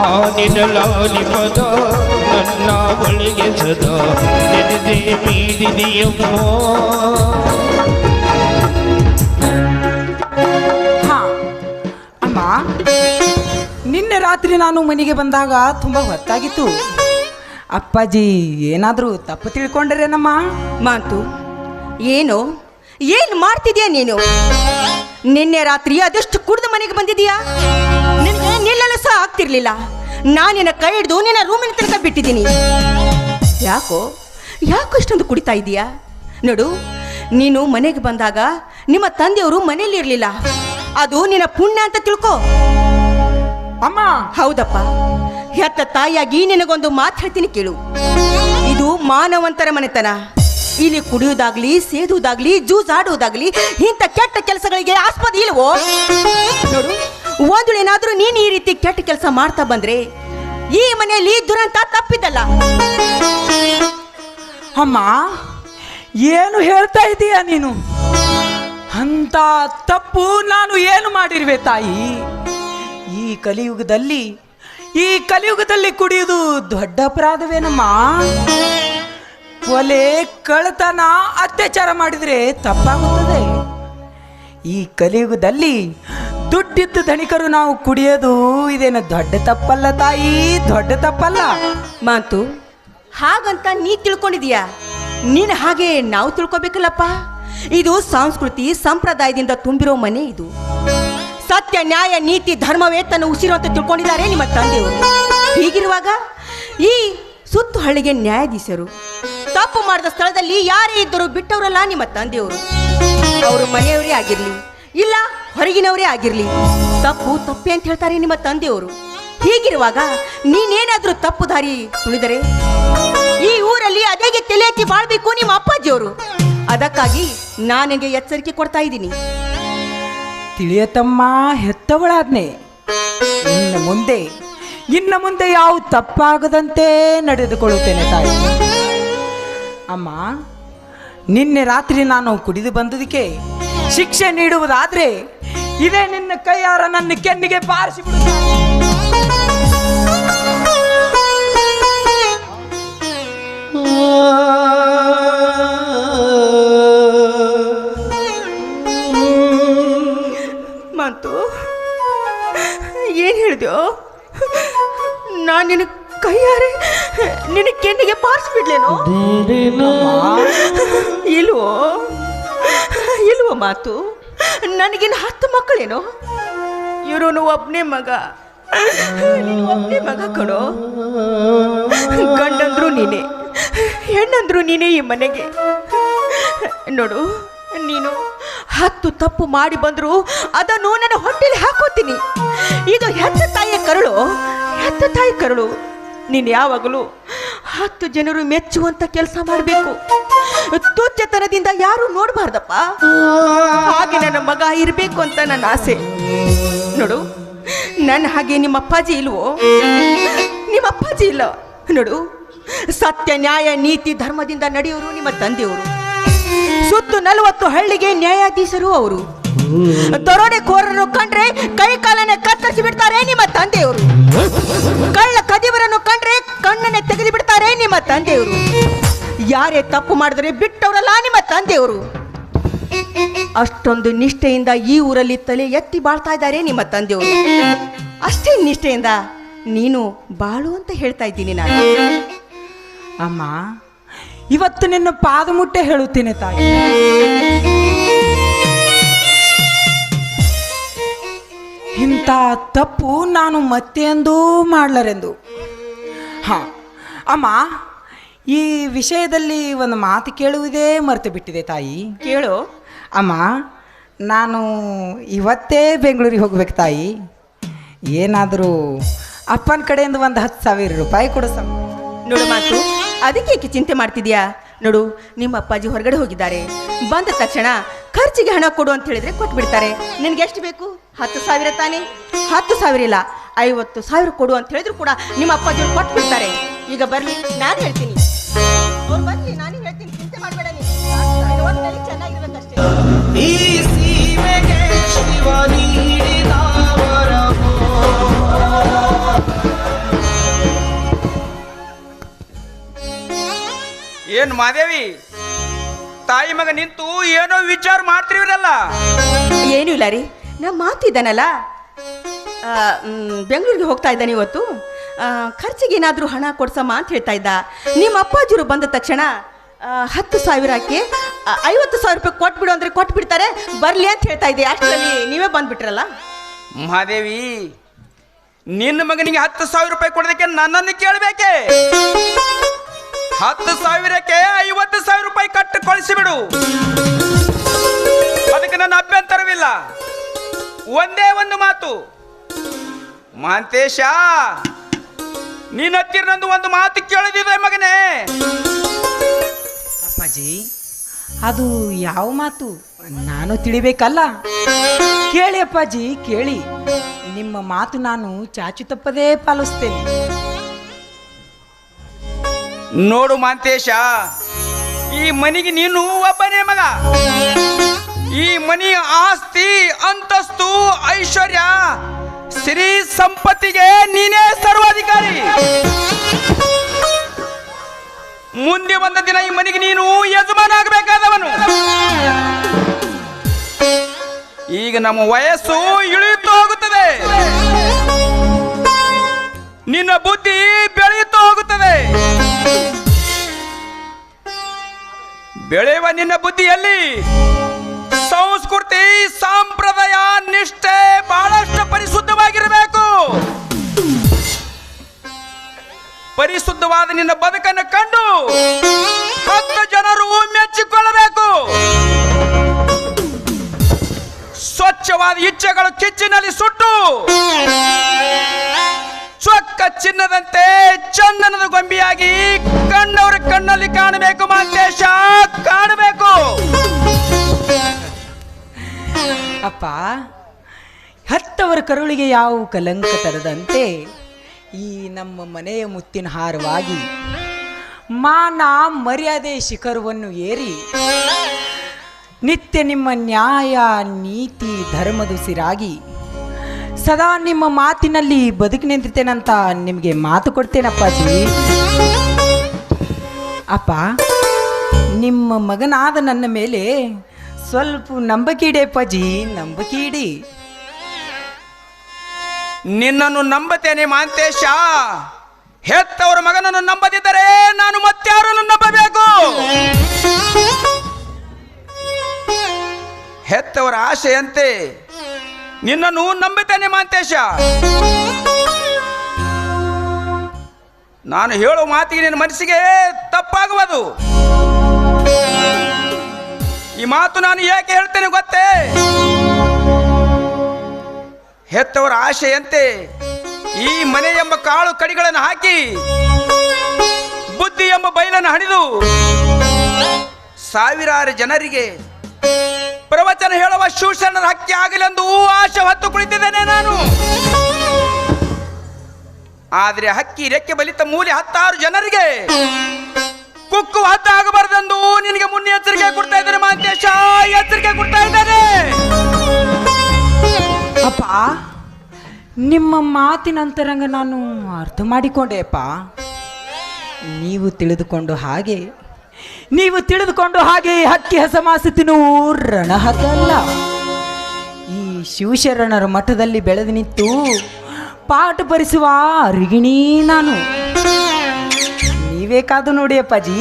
ಆ ನಿನ್ನಲಾಲಿ ಪದ ನನ್ನ ಬಳಿಗೆ ಸದಾ ನೆನೆದೇ ಮೀದಿದೆಯಮ್ಮ. ನಿನ್ನೆ ರಾತ್ರಿ ನಾನು ಮನೆಗೆ ಬಂದಾಗ ತುಂಬ ಹೊತ್ತಾಗಿತ್ತು. ಅಪ್ಪಾಜಿ ಏನಾದರೂ ತಪ್ಪು ತಿಳ್ಕೊಂಡ್ರೇನಮ್ಮ? ಮಾತು, ಏನು ಮಾಡ್ತಿದ್ಯಾ ನೀನು? ನಿನ್ನೆ ರಾತ್ರಿ ಅದೆಷ್ಟು ಕುಡಿದು ಮನೆಗೆ ಬಂದಿದೀಯಾ? ನಿನಗೆ ನಿಲ್ಲಲು ಸಹ ಆಗ್ತಿರ್ಲಿಲ್ಲ. ನಾನಿನ್ನ ಕೈ ಹಿಡಿದು ನಿನ್ನ ರೂಮಿನ ತನಕ ಬಿಟ್ಟಿದ್ದೀನಿ. ಯಾಕೋ ಇಷ್ಟೊಂದು ಕುಡಿತಾ ಇದೀಯಾ? ನೋಡು, ನೀನು ಮನೆಗೆ ಬಂದಾಗ ನಿಮ್ಮ ತಂದೆಯವರು ಮನೆಯಲ್ಲಿ ಇರಲಿಲ್ಲ. ಅದು ನಿನ್ನ ಪುಣ್ಯ ಅಂತ ತಿಳ್ಕೊ. ಅಮ್ಮ, ಹೌದಪ್ಪ, ಹೆತ್ತ ತಾಯಿಯಾಗಿ ನಿನಗೊಂದು ಮಾತು ಹೇಳ್ತೀನಿ ಕೇಳು. ಇದು ಮಾನವಂತರ ಮನೆತನ. ಇಲ್ಲಿ ಕುಡಿಯೋದಾಗ್ಲಿ, ಸೇದುವುದಾಗ್ಲಿ, ಜ್ಯೂಸ್ ಆಡುವುದಾಗ್ಲಿ, ಇಂಥ ಕೆಟ್ಟ ಕೆಲಸಗಳಿಗೆ ಆಸ್ಪದ ಇಲ್ವೋ? ನೋಡು, ಒಂದು ಏನಾದ್ರೂ ನೀನು ಈ ರೀತಿ ಕೆಟ್ಟ ಕೆಲಸ ಮಾಡ್ತಾ ಬಂದ್ರೆ ಈ ಮನೆಯಲ್ಲಿ ದುರಂತ ತಪ್ಪಿದ್ದಲ್ಲ. ಅಮ್ಮ, ಏನು ಹೇಳ್ತಾ ಇದೀಯ ನೀನು? ಅಂತ ತಪ್ಪು ನಾನು ಏನು ಮಾಡಿರುವೆ ತಾಯಿ? ಈ ಕಲಿಯುಗದಲ್ಲಿ ಕುಡಿಯುವುದು ದೊಡ್ಡ ಅಪರಾಧವೇನಮ್ಮ? ಕೊಲೆ, ಕಳ್ಳತನ, ಅತ್ಯಾಚಾರ ಮಾಡಿದರೆ ತಪ್ಪಾಗುತ್ತದೆ. ಈ ಕಲಿಯುಗದಲ್ಲಿ ದುಡ್ಡಿದ್ದು ಧನಿಕರು ನಾವು ಕುಡಿಯೋದು ಇದೇನು ದೊಡ್ಡ ತಪ್ಪಲ್ಲ ತಾಯಿ, ದೊಡ್ಡ ತಪ್ಪಲ್ಲ. ಮಾತು, ಹಾಗಂತ ನೀ ತಿಳ್ಕೊಂಡಿದೀಯಾ? ನೀನು ಹಾಗೆ ನಾವು ತಿಳ್ಕೊಬೇಕಲ್ಲಪ್ಪ. ಇದು ಸಂಸ್ಕೃತಿ ಸಂಪ್ರದಾಯದಿಂದ ತುಂಬಿರೋ ಮನೆ. ಇದು ಸತ್ಯ, ನ್ಯಾಯ, ನೀತಿ, ಧರ್ಮವೇ ತನ್ನ ಉಸಿರು ಅಂತ ತಿಳ್ಕೊಂಡಿದ್ದಾರೆ ನಿಮ್ಮ ತಂದೆಯವರು. ಹೀಗಿರುವಾಗ ಈ ಸುತ್ತು ಹಳ್ಳಿಗೆ ನ್ಯಾಯಾಧೀಶರು ತಪ್ಪು ಮಾಡಿದ ಸ್ಥಳದಲ್ಲಿ ಯಾರೇ ಇದ್ದರೂ ಬಿಟ್ಟವರಲ್ಲ ನಿಮ್ಮ ತಂದೆಯವರು. ಅವರು ಮನೆಯವರೇ ಆಗಿರಲಿ ಇಲ್ಲ ಹೊರಗಿನವರೇ ಆಗಿರಲಿ, ತಪ್ಪು ತಪ್ಪೆ ಅಂತ ಹೇಳ್ತಾರೆ ನಿಮ್ಮ ತಂದೆಯವರು. ಹೀಗಿರುವಾಗ ನೀನೇನಾದ್ರೂ ತಪ್ಪು ದಾರಿ ತುಳಿದರೆ ಈ ಊರಲ್ಲಿ ಅದೇ ತಲೆ ಎತ್ತಿ ಬಾಳ್ಬೇಕು ನಿಮ್ಮ ಅಪ್ಪಾಜಿಯವರು. ಅದಕ್ಕಾಗಿ ನಾನಿಗೆ ಎಚ್ಚರಿಕೆ ಕೊಡ್ತಾ ಇದ್ದೀನಿ. ತಿಳಿಯತಮ್ಮ, ಹೆತ್ತವಳಾದ್ನೆ. ಇನ್ನು ಮುಂದೆ ಯಾವ ತಪ್ಪಾಗದಂತೆ ನಡೆದುಕೊಳ್ಳುತ್ತೇನೆ ತಾಯಿ. ಅಮ್ಮ, ನಿನ್ನೆ ರಾತ್ರಿ ನಾನು ಕುಡಿದು ಬಂದದಕ್ಕೆ ಶಿಕ್ಷೆ ನೀಡುವುದಾದ್ರೆ ಇದೇ ನಿನ್ನ ಕೈಯಾರ ನನ್ನ ಕೆನ್ನಿಗೆ ಬಾರಿಸಿಬಿಡುತ್ತ. ಇಲ್ವೋ ಇಲ್ವೋ ಮಾತು? ನನಗಿನ್ನು 10 ಮಕ್ಕಳೇನೋ? ಇವನು ಒಬ್ಬನೇ ಮಗ, ಒಬ್ಬನೇ ಮಗ ಕಣೋ. ಗಂಡಂದ್ರು ನೀನೆ, ಹೆಣ್ಣಂದ್ರು ನೀನೇ ಈ ಮನೆಗೆ. ನೋಡು, ನೀನು 10 ತಪ್ಪು ಮಾಡಿ ಬಂದ್ರು ಅದನ್ನು ನನ್ನ ಹೊಟ್ಟೆಲಿ ಹಾಕೋತೀನಿ. ಇದು ಹೆತ್ತ ತಾಯಿಯ ಕರುಳು, ಹೆತ್ತ ತಾಯಿ ಕರುಳು. ನೀನು ಯಾವಾಗಲೂ 10 ಜನರು ಮೆಚ್ಚುವಂತ ಕೆಲಸ ಮಾಡಬೇಕು. ತುಚ್ಚತನದಿಂದ ಯಾರು ನೋಡಬಾರ್ದಪ್ಪ. ಹಾಗೆ ನನ್ನ ಮಗ ಇರಬೇಕು ಅಂತ ನನ್ನ ಆಸೆ. ನೋಡು, ನನ್ನ ಹಾಗೆ ನಿಮ್ಮ ಅಪ್ಪಾಜಿ ಇಲ್ವೋ? ನಿಮ್ಮ ಅಪ್ಪಾಜಿ ಇಲ್ಲ. ನೋಡು, ಸತ್ಯ ನ್ಯಾಯ ನೀತಿ ಧರ್ಮದಿಂದ ನಡೆಯೋರು ನಿಮ್ಮ ತಂದೆಯವರು. ಸುತ್ತು 40 ಹಳ್ಳಿಗೆ ನ್ಯಾಯಾಧೀಶರು ಅವರು. ದರೋಡೆಕೋರರನ್ನು ಕಂಡ್ರೆ ಕೈ ಕಾಲನ್ನೇ ಕತ್ತರಿಸಿ ಬಿಡ್ತಾರೆ ನಿಮ್ಮ ತಂದೆಯವರು. ಕಳ್ಳ ಕದಿವರನ್ನು ಕಂಡ್ರೆ ಕಣ್ಣನ್ನೇ ತೆಗೆದು ಬಿಡ್ತಾರೆ ನಿಮ್ಮ ತಂದೆಯವರು. ಯಾರೇ ತಪ್ಪು ಮಾಡಿದ್ರೆ ಬಿಟ್ಟವರಲ್ಲ ನಿಮ್ಮ ತಂದೆಯವರು. ಅಷ್ಟೊಂದು ನಿಷ್ಠೆಯಿಂದ ಈ ಊರಲ್ಲಿ ತಲೆ ಎತ್ತಿ ಬಾಳ್ತಾ ಇದ್ದಾರೆ ನಿಮ್ಮ ತಂದೆಯವರು. ಅಷ್ಟೇ ನಿಷ್ಠೆಯಿಂದ ನೀನು ಬಾಳು ಅಂತ ಹೇಳ್ತಾ ಇದ್ದೀನಿ ನಾನು. ಅಮ್ಮ, ಇವತ್ತು ನಿನ್ನ ಪಾದ ಮುಟ್ಟೆ ಹೇಳುತ್ತೇನೆ ತಾಯಿ. ಇಂಥ ತಪ್ಪು ನಾನು ಮತ್ತೆಂದೂ ಮಾಡಲರೆಂದು. ಹಾಂ ಅಮ್ಮ, ಈ ವಿಷಯದಲ್ಲಿ ಒಂದು ಮಾತು ಕೇಳುವುದೇ ಮರೆತು ಬಿಟ್ಟಿದೆ ತಾಯಿ. ಕೇಳು ಅಮ್ಮ, ನಾನು ಇವತ್ತೇ ಬೆಂಗಳೂರಿಗೆ ಹೋಗ್ಬೇಕು ತಾಯಿ. ಏನಾದರೂ ಅಪ್ಪನ ಕಡೆಯಿಂದ ಒಂದು 10,000 ರೂಪಾಯಿ ಕೊಡಿಸಮ್ಮ. ನೋಡು ಮಾತು, ಅದಕ್ಕೆ ಚಿಂತೆ ಮಾಡ್ತಿದ್ಯಾ? ನೋಡು, ನಿಮ್ಮ ಅಪ್ಪಾಜಿ ಹೊರಗಡೆ ಹೋಗಿದ್ದಾರೆ. ಬಂದ ತಕ್ಷಣ ಖರ್ಚಿಗೆ ಹಣ ಕೊಡು ಅಂತ ಹೇಳಿದ್ರೆ ಕೊಟ್ಬಿಡ್ತಾರೆ. ನಿನ್ಗೆ ಎಷ್ಟು ಬೇಕು? 10,000 ತಾನೆ? 10,000 ಇಲ್ಲ, 50,000 ಕೊಡು ಅಂತ ಹೇಳಿದ್ರು ಕೂಡ ನಿಮ್ಮ ಅಪ್ಪಾಜಿಯವ್ರು ಕೊಟ್ಬಿಡ್ತಾರೆ. ಈಗ ಬರ್ಲಿ, ನಾನು ಹೇಳ್ತೀನಿ. ಅವ್ರು ಬರ್ಲಿ, ನಾನು ಹೇಳ್ತೀನಿ, ಚಿಂತೆ ಮಾಡಬೇಡ ನೀನು. ಒಟ್ಟಿನಲ್ಲಿ ಚೆನ್ನಾಗಿರ್ಬೇಕಷ್ಟೇ. ಈ ಸೀಮೆಗೆ ಶಿವ ನೀಡಿದ ವರವೋ. ಏನ್ ಮಾದೇವಿ, ತಾಯಿ ಮಗ ನಿಂತು ಏನೋ ವಿಚಾರ ಮಾಡ್ತಿರಲ್ಲ? ಏನೂ ಇಲ್ಲ ರೀ, ನಾ ಮಾತಿದ್ದಾನಲ್ಲ, ಬೆಂಗಳೂರಿಗೆ ಹೋಗ್ತಾ ಇದ್ದಾನೆ ಇವತ್ತು. ಖರ್ಚಿಗೆ ಏನಾದರೂ ಹಣ ಕೊಡ್ಸಮ್ಮ ಅಂತ ಹೇಳ್ತಾ ಇದ್ದ. ನಿಮ್ಮ ಅಪ್ಪಾಜಿರು ಬಂದ ತಕ್ಷಣ 10,000ಕ್ಕೆ 50,000 ರೂಪಾಯಿ ಕೊಟ್ಬಿಡು ಅಂದರೆ ಕೊಟ್ಬಿಡ್ತಾರೆ. ಬರಲಿ ಅಂತ ಹೇಳ್ತಾ ಇದ್ದೆ, ಅಷ್ಟರಲ್ಲಿ ನೀವೇ ಬಂದ್ಬಿಟ್ರಲ್ಲ. ಮಹಾದೇವಿ, ನಿನ್ನ ಮಗನಿಗೆ 10,000 ರೂಪಾಯಿ ಕೊಡೋದಕ್ಕೆ ನನ್ನನ್ನು ಕೇಳಬೇಕೆ? 10,000ಕ್ಕೆ 50,000 ರೂಪಾಯಿ ಕಟ್ಟು ಕಳಿಸಿಬಿಡು, ಅದಕ್ಕೆ ನನ್ನ ಅಭ್ಯಂತರವಿಲ್ಲ. ಒಂದೇ ಒಂದು ಮಾತು, ಮಹಾಂತೇಶ, ನೀನ್ ಹತ್ತಿರ ನಂದು ಒಂದು ಮಾತು ಕೇಳಿದಿದೆ ಮಗನೇ. ಅಪ್ಪಾಜಿ, ಅದು ಯಾವ ಮಾತು ನಾನು ತಿಳಿಬೇಕಲ್ಲ? ಕೇಳಿ ಅಪ್ಪಾಜಿ, ಕೇಳಿ. ನಿಮ್ಮ ಮಾತು ನಾನು ಚಾಚು ತಪ್ಪದೇ ಪಾಲಿಸ್ತೇನೆ. ನೋಡು ಮಹಾಂತೇಶ, ಈ ಮನೆಗೆ ನೀನು ಒಬ್ಬನೇ ಮಗ. ಈ ಮನೆಯ ಆಸ್ತಿ, ಅಂತಸ್ತು, ಐಶ್ವರ್ಯ, ಸಿರಿ ಸಂಪತ್ತಿಗೆ ನೀನೇ ಸರ್ವಾಧಿಕಾರಿ. ಮುಂದೆ ಬಂದ ದಿನ ಈ ಮನೆಗೆ ನೀನು ಯಜಮಾನ ಆಗಬೇಕಾದವನು. ಈಗ ನಮ್ಮ ವಯಸ್ಸು ಇಳಿಯುತ್ತಾ ಹೋಗುತ್ತದೆ, ನಿನ್ನ ಬುದ್ಧಿ ಬೆಳೆಯುತ್ತಾ ಹೋಗುತ್ತದೆ. ಬೆಳೆಯುವ ನಿನ್ನ ಬುದ್ಧಿಯಲ್ಲಿ ಸಂಸ್ಕೃತಿ, ಸಂಪ್ರದಾಯ, ನಿಷ್ಠೆ ಬಹಳಷ್ಟು ಪರಿಶುದ್ಧವಾಗಿರಬೇಕು. ಪರಿಶುದ್ಧವಾದ ನಿನ್ನ ಬದುಕನ್ನು ಕಂಡು 10 ಜನರು ಮೆಚ್ಚಿಕೊಳ್ಳಬೇಕು. ಸ್ವಚ್ಛವಾದ ಇಚ್ಛೆಗಳು ಕಿಚ್ಚಿನಲ್ಲಿ ಸುಟ್ಟು ಚೊಕ್ಕ ಚಿನ್ನದಂತೆ ಚಂದನದ ಗೊಂಬೆಯಾಗಿ ಕಂಡವರ ಕಣ್ಣಲ್ಲಿ ಕಾಣಬೇಕು ಮಹಂತೇಶ, ಕಾಣಬೇಕು. ಅಪ್ಪ, ಹೆತ್ತವರ ಕರುಳಿಗೆ ಯಾವ ಕಲಂಕ ತರದಂತೆ ಈ ನಮ್ಮ ಮನೆಯ ಮುತ್ತಿನ ಹಾರವಾಗಿ ಮಾನ ಮರ್ಯಾದೆ ಶಿಖರವನ್ನು ಏರಿ ನಿತ್ಯ ನಿಮ್ಮ ನ್ಯಾಯ ನೀತಿ ಧರ್ಮದುಸಿರಾಗಿ ಸದಾ ನಿಮ್ಮ ಮಾತಿನಲ್ಲಿ ಬದುಕಿ ನಿಂತಿರ್ತೇನಂತ ನಿಮಗೆ ಮಾತು ಕೊಡ್ತೇನಪ್ಪಾಜಿ. ಅಪ್ಪ, ನಿಮ್ಮ ಮಗನಾದ ನನ್ನ ಮೇಲೆ ಸ್ವಲ್ಪ ನಂಬಿಕೆ ಇಡಿ ಅಪ್ಪಾಜಿ, ನಂಬಿಕೆ ಇಡಿ. ನಿನ್ನನ್ನು ನಂಬುತ್ತೇನೆ ಮಹಂತೇಶ. ಹೆತ್ತವರ ಮಗನನ್ನು ನಂಬದಿದ್ದರೆ ನಾನು ಮತ್ತಾರನ್ನು ನಂಬಬೇಕು? ಹೆತ್ತವರ ಆಶೆಯಂತೆ ನಿನ್ನನ್ನು ನಂಬಿದ್ದೇನೆ ಮಾಂತೇಶ. ನಾನು ಹೇಳೋ ಮಾತಿಗೆ ನಿನ್ನ ಮನಸ್ಸಿಗೆ ತಪ್ಪಾಗುವುದು. ಈ ಮಾತು ನಾನು ಏಕೆ ಹೇಳ್ತೇನೆ ಗೊತ್ತೇ? ಹೆತ್ತವರ ಆಶೆಯಂತೆ ಈ ಮನೆ ಎಂಬ ಕಾಳು ಕಡಿಗಳನ್ನು ಹಾಕಿ ಬುದ್ಧಿ ಎಂಬ ಬೈಲನ್ನು ಹಣಿದು ಸಾವಿರಾರು ಜನರಿಗೆ ಪ್ರವಚನ ಹೇಳುವ ಶಿವಶರಣರ ಹಕ್ಕಿ ಆಗಲೆಂದು ಆಶೆ ಹೊತ್ತು ಕುಳಿತಿದ್ದೇನೆ ನಾನು. ಆದರೆ ಹಕ್ಕಿ ರೆಕ್ಕೆ ಬಲಿತ ಮೂಲೆ 10 ಜನರಿಗೆ ಕುಕ್ಕು ಹತ್ತ ಆಗಬಾರದೆಂದು ನಿನಗೆ ಮುನ್ನೆಚ್ಚರಿಕೆ ಕೊಡ್ತಾ ಇದ್ದೇನೆ ಮಾಂತೇಶ, ಎಚ್ಚರಿಕೆ ಕೊಡ್ತಾ ಇದ್ದೇನೆ. ಅಪ್ಪ, ನಿಮ್ಮ ಮಾತಿನ ಅಂತರಂಗ ನಾನು ಅರ್ಥ ಮಾಡಿಕೊಂಡೆ ಅಪ್ಪ. ನೀವು ತಿಳಿದುಕೊಂಡು ಹಾಗೆ ಹಕ್ಕಿ ಹಸಮಾಸ ತಿನ್ನುವು ರಣಹದ್ದಲ್ಲ. ಈ ಶಿವಶರಣರ ಮಠದಲ್ಲಿ ಬೆಳೆದು ನಿಂತು ಪಾಠ ಭರಿಸುವ ಅರಿಗಿಣಿ ನಾನು. ನೀವೇ ಕಾದು ನೋಡಿ ಅಪ್ಪಾಜಿ,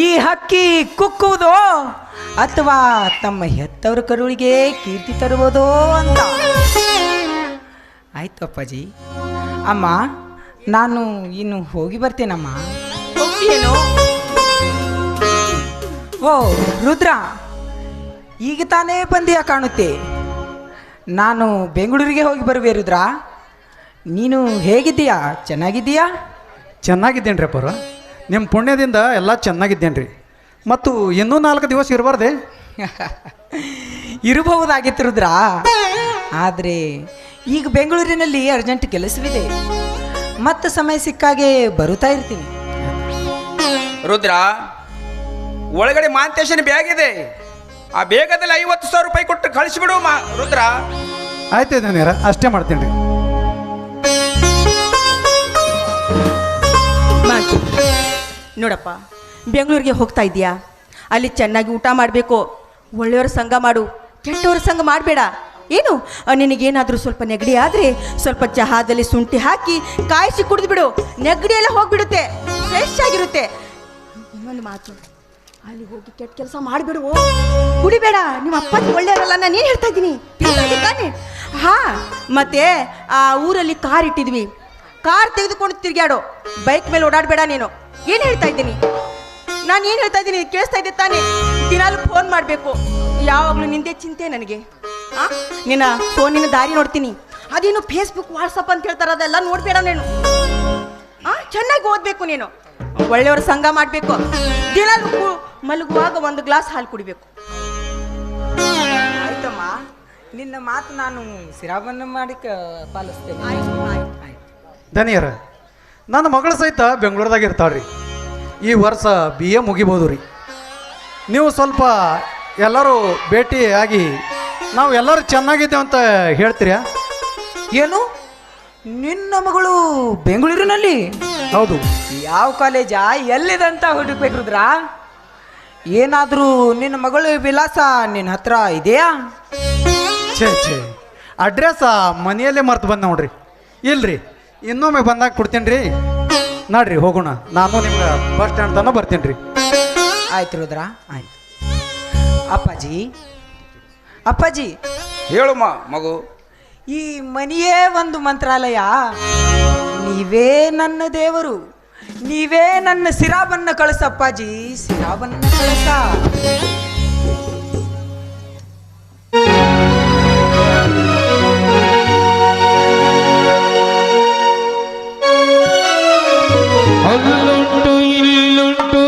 ಈ ಹಕ್ಕಿ ಕುಕ್ಕುವುದೋ ಅಥವಾ ತಮ್ಮ ಹೆತ್ತವರ ಕರುಳಿಗೆ ಕೀರ್ತಿ ತರುವುದೋ ಅಂತ. ಆಯ್ತು ಅಪ್ಪಾಜಿ. ಅಮ್ಮ, ನಾನು ಇನ್ನು ಹೋಗಿ ಬರ್ತೇನಮ್ಮ. ಹೋಗ್ತೀಯೇನೋ? ಓ ರುದ್ರ, ಈಗ ತಾನೇ ಬಂದಿಯಾ ಕಾಣುತ್ತೆ. ನಾನು ಬೆಂಗಳೂರಿಗೆ ಹೋಗಿ ಬರುವೆ ರುದ್ರ. ನೀನು ಹೇಗಿದ್ದೀಯಾ? ಚೆನ್ನಾಗಿದ್ದೀಯಾ? ಚೆನ್ನಾಗಿದ್ದೇನೆ ರೀ ಅಪ್ಪರ. ನಿಮ್ಮ ಪುಣ್ಯದಿಂದ ಎಲ್ಲ ಚೆನ್ನಾಗಿದ್ದೇನೆ ರೀ. ಮತ್ತು ಇನ್ನೂ 4 ದಿವಸ ಇರಬಾರ್ದೆ? ಇರಬಹುದಾಗಿತ್ತು ರುದ್ರ. ಆದರೆ ಈಗ ಬೆಂಗಳೂರಿನಲ್ಲಿ ಅರ್ಜೆಂಟ್ ಕೆಲಸವಿದೆ. ಮತ್ತೆ ಸಮಯ ಸಿಕ್ಕಾಗೆ ಬರುತ್ತಾ ಇರ್ತೀನಿ. ರುದ್ರ, ಒಳಗಡೆ ಮಾಂತೇಶನ ಬ್ಯಾಗ್ ಇದೆ. ಆ ಬೇಗದಲ್ಲಿ 50,000 ರೂಪಾಯಿ ಕೊಟ್ಟು ಕಳಿಸಿಬಿಡು ರುದ್ರ. ಆಯ್ತು ಇದನ್ನೇರ, ಅಷ್ಟೇ ಮಾಡ್ತೀನಿ ರೀ. ನೋಡಪ್ಪ, ಬೆಂಗಳೂರಿಗೆ ಹೋಗ್ತಾ ಇದೀಯಾ? ಅಲ್ಲಿ ಚೆನ್ನಾಗಿ ಊಟ ಮಾಡಬೇಕು, ಒಳ್ಳೆಯವರ ಸಂಘ ಮಾಡು, ಕೆಟ್ಟವರ ಸಂಘ ಮಾಡಬೇಡ. ಏನು ನಿನಗೇನಾದರೂ ಸ್ವಲ್ಪ ನೆಗಡಿ ಆದರೆ ಸ್ವಲ್ಪ ಚಹಾದಲ್ಲಿ ಶುಂಠಿ ಹಾಕಿ ಕಾಯಿಸಿ ಕುಡಿದು ಬಿಡು. ನೆಗಡಿ ಎಲ್ಲ ಹೋಗ್ಬಿಡುತ್ತೆ, ಫ್ರೆಶ್ ಆಗಿರುತ್ತೆ. ಇನ್ನೊಂದು ಮಾತು, ಅಲ್ಲಿ ಹೋಗಿ ಕೆಟ್ಟ ಕೆಲಸ ಮಾಡಿಬಿಡುವು, ಕುಡಿಬೇಡ. ನಿಮ್ಮ ಅಪ್ಪ ಒಳ್ಳೆಯವರಲ್ಲ, ನಾನು ಏನು ಹೇಳ್ತಾ ಇದ್ದೀನಿ ತಾನೆ? ಹಾಂ, ಮತ್ತೆ ಆ ಊರಲ್ಲಿ ಕಾರ್ ಇಟ್ಟಿದ್ವಿ, ಕಾರ್ ತೆಗೆದುಕೊಂಡು ತಿರುಗಾಡೋ, ಬೈಕ್ ಮೇಲೆ ಓಡಾಡಬೇಡ. ನೀನು ಏನು ಹೇಳ್ತಾ ಇದ್ದೀನಿ? ನಾನು ಏನು ಹೇಳ್ತಾ ಇದ್ದೀನಿ ಕೇಳಿಸ್ತಾ ಇದ್ದೆ ತಾನೆ? ದಿನಾಲು ಫೋನ್ ಮಾಡಬೇಕು, ಯಾವಾಗಲೂ ನಿಂದೆ ಚಿಂತೆ ನನಗೆ. ನಿನ್ನ ಫೋನಿನ ದಾರಿ ನೋಡ್ತೀನಿ. ಅದೇನು ಫೇಸ್ಬುಕ್ ವಾಟ್ಸಪ್ ಅಂತ ಹೇಳ್ತಾರೆ, ಅದೆಲ್ಲ ನೋಡ್ಬೇಡ ನೀನು. ಚೆನ್ನಾಗಿ ಓದಬೇಕು, ನೀನು ಒಳ್ಳೆಯವರ ಸಂಘ ಮಾಡಬೇಕು. ದಿನಾಲು ಮಲಗುವಾಗ 1 ಗ್ಲಾಸ್ ಹಾಲು ಕುಡಿಬೇಕು. ಆಯ್ತಮ್ಮ, ನಿನ್ನ ಮಾತು ನಾನು ಸಿರಾಬನ್ನ ಮಾಡಿ ಪಾಲಿಸ್ತೇನೆ. ಧನಿಯರ, ನನ್ನ ಮಗಳು ಸಹಿತ ಬೆಂಗಳೂರದಾಗ ಇರ್ತಾಳ್ರಿ. ಈ ವರ್ಷ BA ಮುಗಿಬೋದು ರೀ. ನೀವು ಸ್ವಲ್ಪ ಎಲ್ಲರೂ ಭೇಟಿಯಾಗಿ ನಾವು ಎಲ್ಲರೂ ಚೆನ್ನಾಗಿದ್ದೇವೆ ಅಂತ ಹೇಳ್ತೀರಾ? ಏನು, ನಿನ್ನ ಮಗಳು ಬೆಂಗಳೂರಿನಲ್ಲಿ? ಹೌದು. ಯಾವ ಕಾಲೇಜಾ, ಎಲ್ಲಿದಂತ ಹುಡುಕ್ಬೇಕು ರುದ್ರ? ಏನಾದರೂ ನಿನ್ನ ಮಗಳು ವಿಳಾಸ ನಿನ್ನ ಹತ್ರ ಇದೆಯಾ? ಛೇ ಅಡ್ರೆಸ್ ಮನೆಯಲ್ಲೇ ಮರ್ತು ಬಂದ ನೋಡ್ರಿ. ಇಲ್ರಿ, ಇನ್ನೊಮ್ಮೆ ಬಂದಾಗ ಕೊಡ್ತೀನಿ ರೀ. ನೋಡ್ರಿ ಹೋಗೋಣ, ನಾನು ನಿಮ್ಗೆ ಬಸ್ ಸ್ಟ್ಯಾಂಡ್ ತನಕ ಬರ್ತೀನಿ ರೀ. ಆಯ್ತು ರುದ್ರ, ಆಯ್ತು. ಅಪ್ಪಾಜಿ ಹೇಳು ಮಗು. ಈ ಮನೆಯೇ ಒಂದು ಮಂತ್ರಾಲಯ. ನೀವೇ ನನ್ನ ದೇವರು, ನೀವೇ ನನ್ನ ಸಿರಾಬನ್ನ ಕಳಿಸಪ್ಪಾಜಿ, ಸಿರಾಬನ್ನ ಕಳಿಸ. ಅಲ್ಲುಂಟು ಇಲ್ಲುಂಟು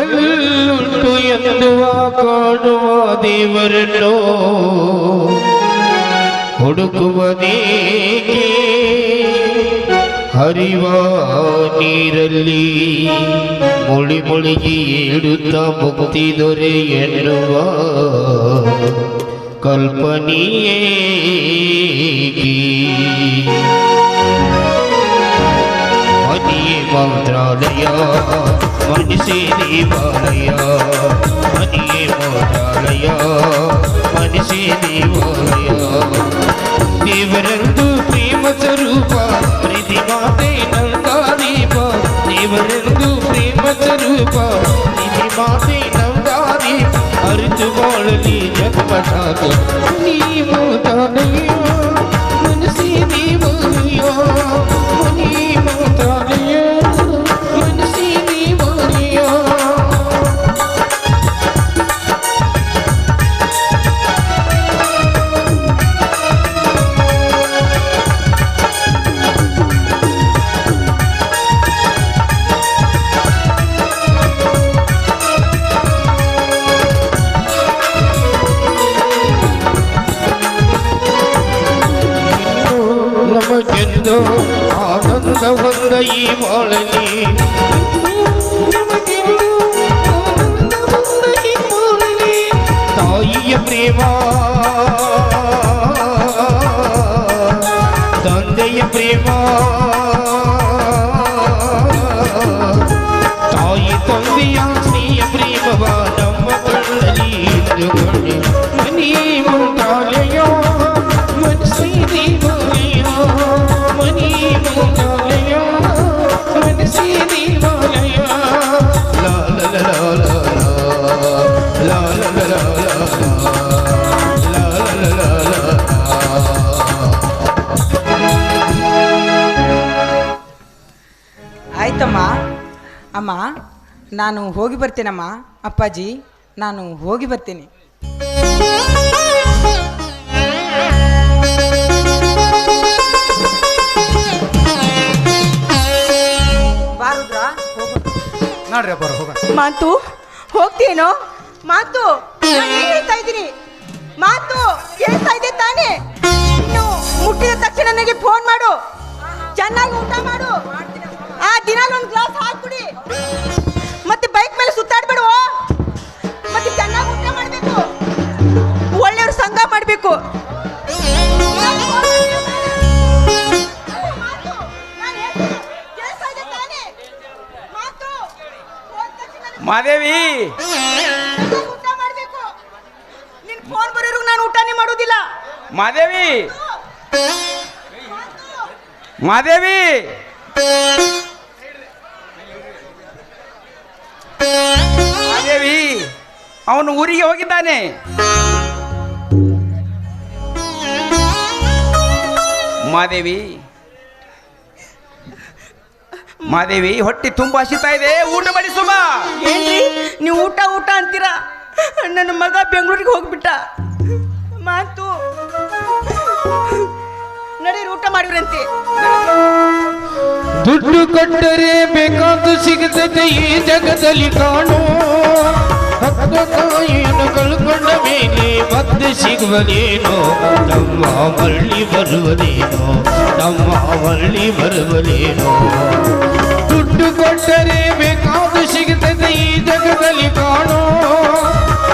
ಎಲ್ಲುಂಟು ಎನ್ನುವ ಕಾಣುವ ದೇವರನ್ನು ಹುಡುಕುವುದೇಕೆ ಹರಿವ ನೀರಲ್ಲಿ ಮುಳಿ ಮುಳುಗಿ ಏಳುತ್ತ ಮುಕ್ತಿ ದೊರೆ ಎನ್ನುವ ಕಲ್ಪನೆಯೇಕೆ ಮನೆಯೇ ಮಂತ್ರಾಲಯ ಮನಸ್ಸೇ ದೇವಾಲಯ ಮನೆಯೇ ಮಂತ್ರಾಲಯ ಮನಸ್ಸೇ ದೇವಾಲಯ ದೇವರಂದು ಪ್ರೇಮ ಸ್ವರೂಪ ಪ್ರತಿಮಾತೆ ಬಾ ನಿಧಿ ಮಾತೆ ನವದಾರಿ ಅರಿತು ಬಾಳಲಿ ಜಗಮಟಾಗ ನೀ ಮಾತಾನೆಯ ಮನಸ್ಸಿ ನೀವರಿಯ ನೀ ಮಾತಾನೆಯ ಮನಸ್ಸಿ ನೀವರಿಯ ನಮಗೆಂದು ಆನಂದ ಹೊಂದ ಈ ಬಾಳಲಿ ತಾಯಿಯ ಪ್ರೇಮ ತಂದೆಯ ಪ್ರೇಮ ತಾಯಿ ತಂದೆಯ ಸ್ತ್ರೀಯ ಪ್ರೇಮವ ನಮ್ಮ ಕಣ್ಣಲ್ಲಿ ಇದ್ದುಕೊಂಡೆ ಮನಿ ಮಂತ್ರಾಲಯ ಮನಸ್ಸಿ ದೇವಾಲಯ ಮನಿ ಮಂತ್ರಾಲಯ ಮನಸ್ಸಿ ದೇವಾಲಯ ಲಾ ಲಾ ಲಾ ಲಾ ಲಾ ಲಾ ಲಾ ಲಾ ಲಾ ಲಾ ಲಾ ಲಾ. ಆಯ್ತಮ್ಮ. ಅಮ್ಮ ನಾನು ಹೋಗಿ ಬರ್ತೇನಮ್ಮ. ಅಪ್ಪಾಜಿ ನಾನು ಹೋಗಿ ಬರ್ತೇನೆ. ಬಾರುದ್ರಾ ನೋಡ್ರಿ ಅಪ್ಪಾರ ಹೋಗೋಣ. ಮಾತು ಹೋಗ್ತೀನೋ? ಮಾತು ನಾನು ಏನ್ ಹೇಳ್ತಾ ಇದ್ದೀನಿ? ಮಾತು ಕೇಳ್ತಾ ಇದೆ ತಾನೇ? ಇನ್ನು ಮುಟ್ಟಿದ ತಕ್ಷಣ ನನಗೆ ಫೋನ್ ಮಾಡು, ಚೆನ್ನಾಗಿ ಊಟ ಮಾಡು, ಆ ದಿನಾಲು ಒಂದು ಗ್ಲಾಸ್ ಹಾಲು ಕುಡಿ, ಮತ್ತೆ ಬೈಕ್ ಮೇಲೆ ಸುತ್ತಾಡ್ಬೇಡು, ಮತ್ತೆ ಚೆನ್ನಾಗಿ ಊಟ ಮಾಡಬೇಕು, ಒಳ್ಳೆಯವ್ರ ಸಂಘ ಮಾಡಬೇಕು. ಮಾದೇವಿ ಊಟ ಮಾಡಬೇಕು. ನಿನ್ ಫೋನ್ ಬರೋರು ನಾನು ಊಟನೇ ಮಾಡೋದಿಲ್ಲ. ಮಾದೇವಿ ಮಾದೇವಿ ಮಾದೇವಿ ಅವನು ಊರಿಗೆ ಹೋಗಿದ್ದಾನೆ. ಮಾದೇವಿ ಮಾದೇವಿ ಹೊಟ್ಟೆ ತುಂಬ ಹಸಿತಾ ಇದೆ, ಊಟ ಮಾಡಿ ಸುಮ. ಏನ್ರಿ ನೀವು ಊಟ ಊಟ ಅಂತೀರಾ? ನನ್ನ ಮಗ ಬೆಂಗಳೂರಿಗೆ ಹೋಗ್ಬಿಟ್ಟ. ಮಾತು ನಡೀರಿ ಊಟ ಮಾಡಿವ್ರಂತೆ. ದುಡ್ಡು ಕೊಟ್ಟರೆ ಬೇಕಾದ್ದು ಸಿಗುತ್ತದೆ ಈ ಜಗದಲ್ಲಿ ಕಾಣೋ, ಹತ್ತ ತಾಯಿಯನ್ನು ಕಳ್ಕೊಂಡ ಮೇಲೆ ಮತ್ತೆ ಸಿಗುವನೇನೋ, ನಮ್ಮ ಮರಳಿ ಬರುವನೇನೋ, ನಮ್ಮ ಮರಳಿ ಬರುವನೇನೋ. ದುಡ್ಡು ಕೊಟ್ಟರೆ ಬೇಕಾದ್ದು ಸಿಗುತ್ತದೆ ಈ ಜಗದಲ್ಲಿ ಕಾಣೋ,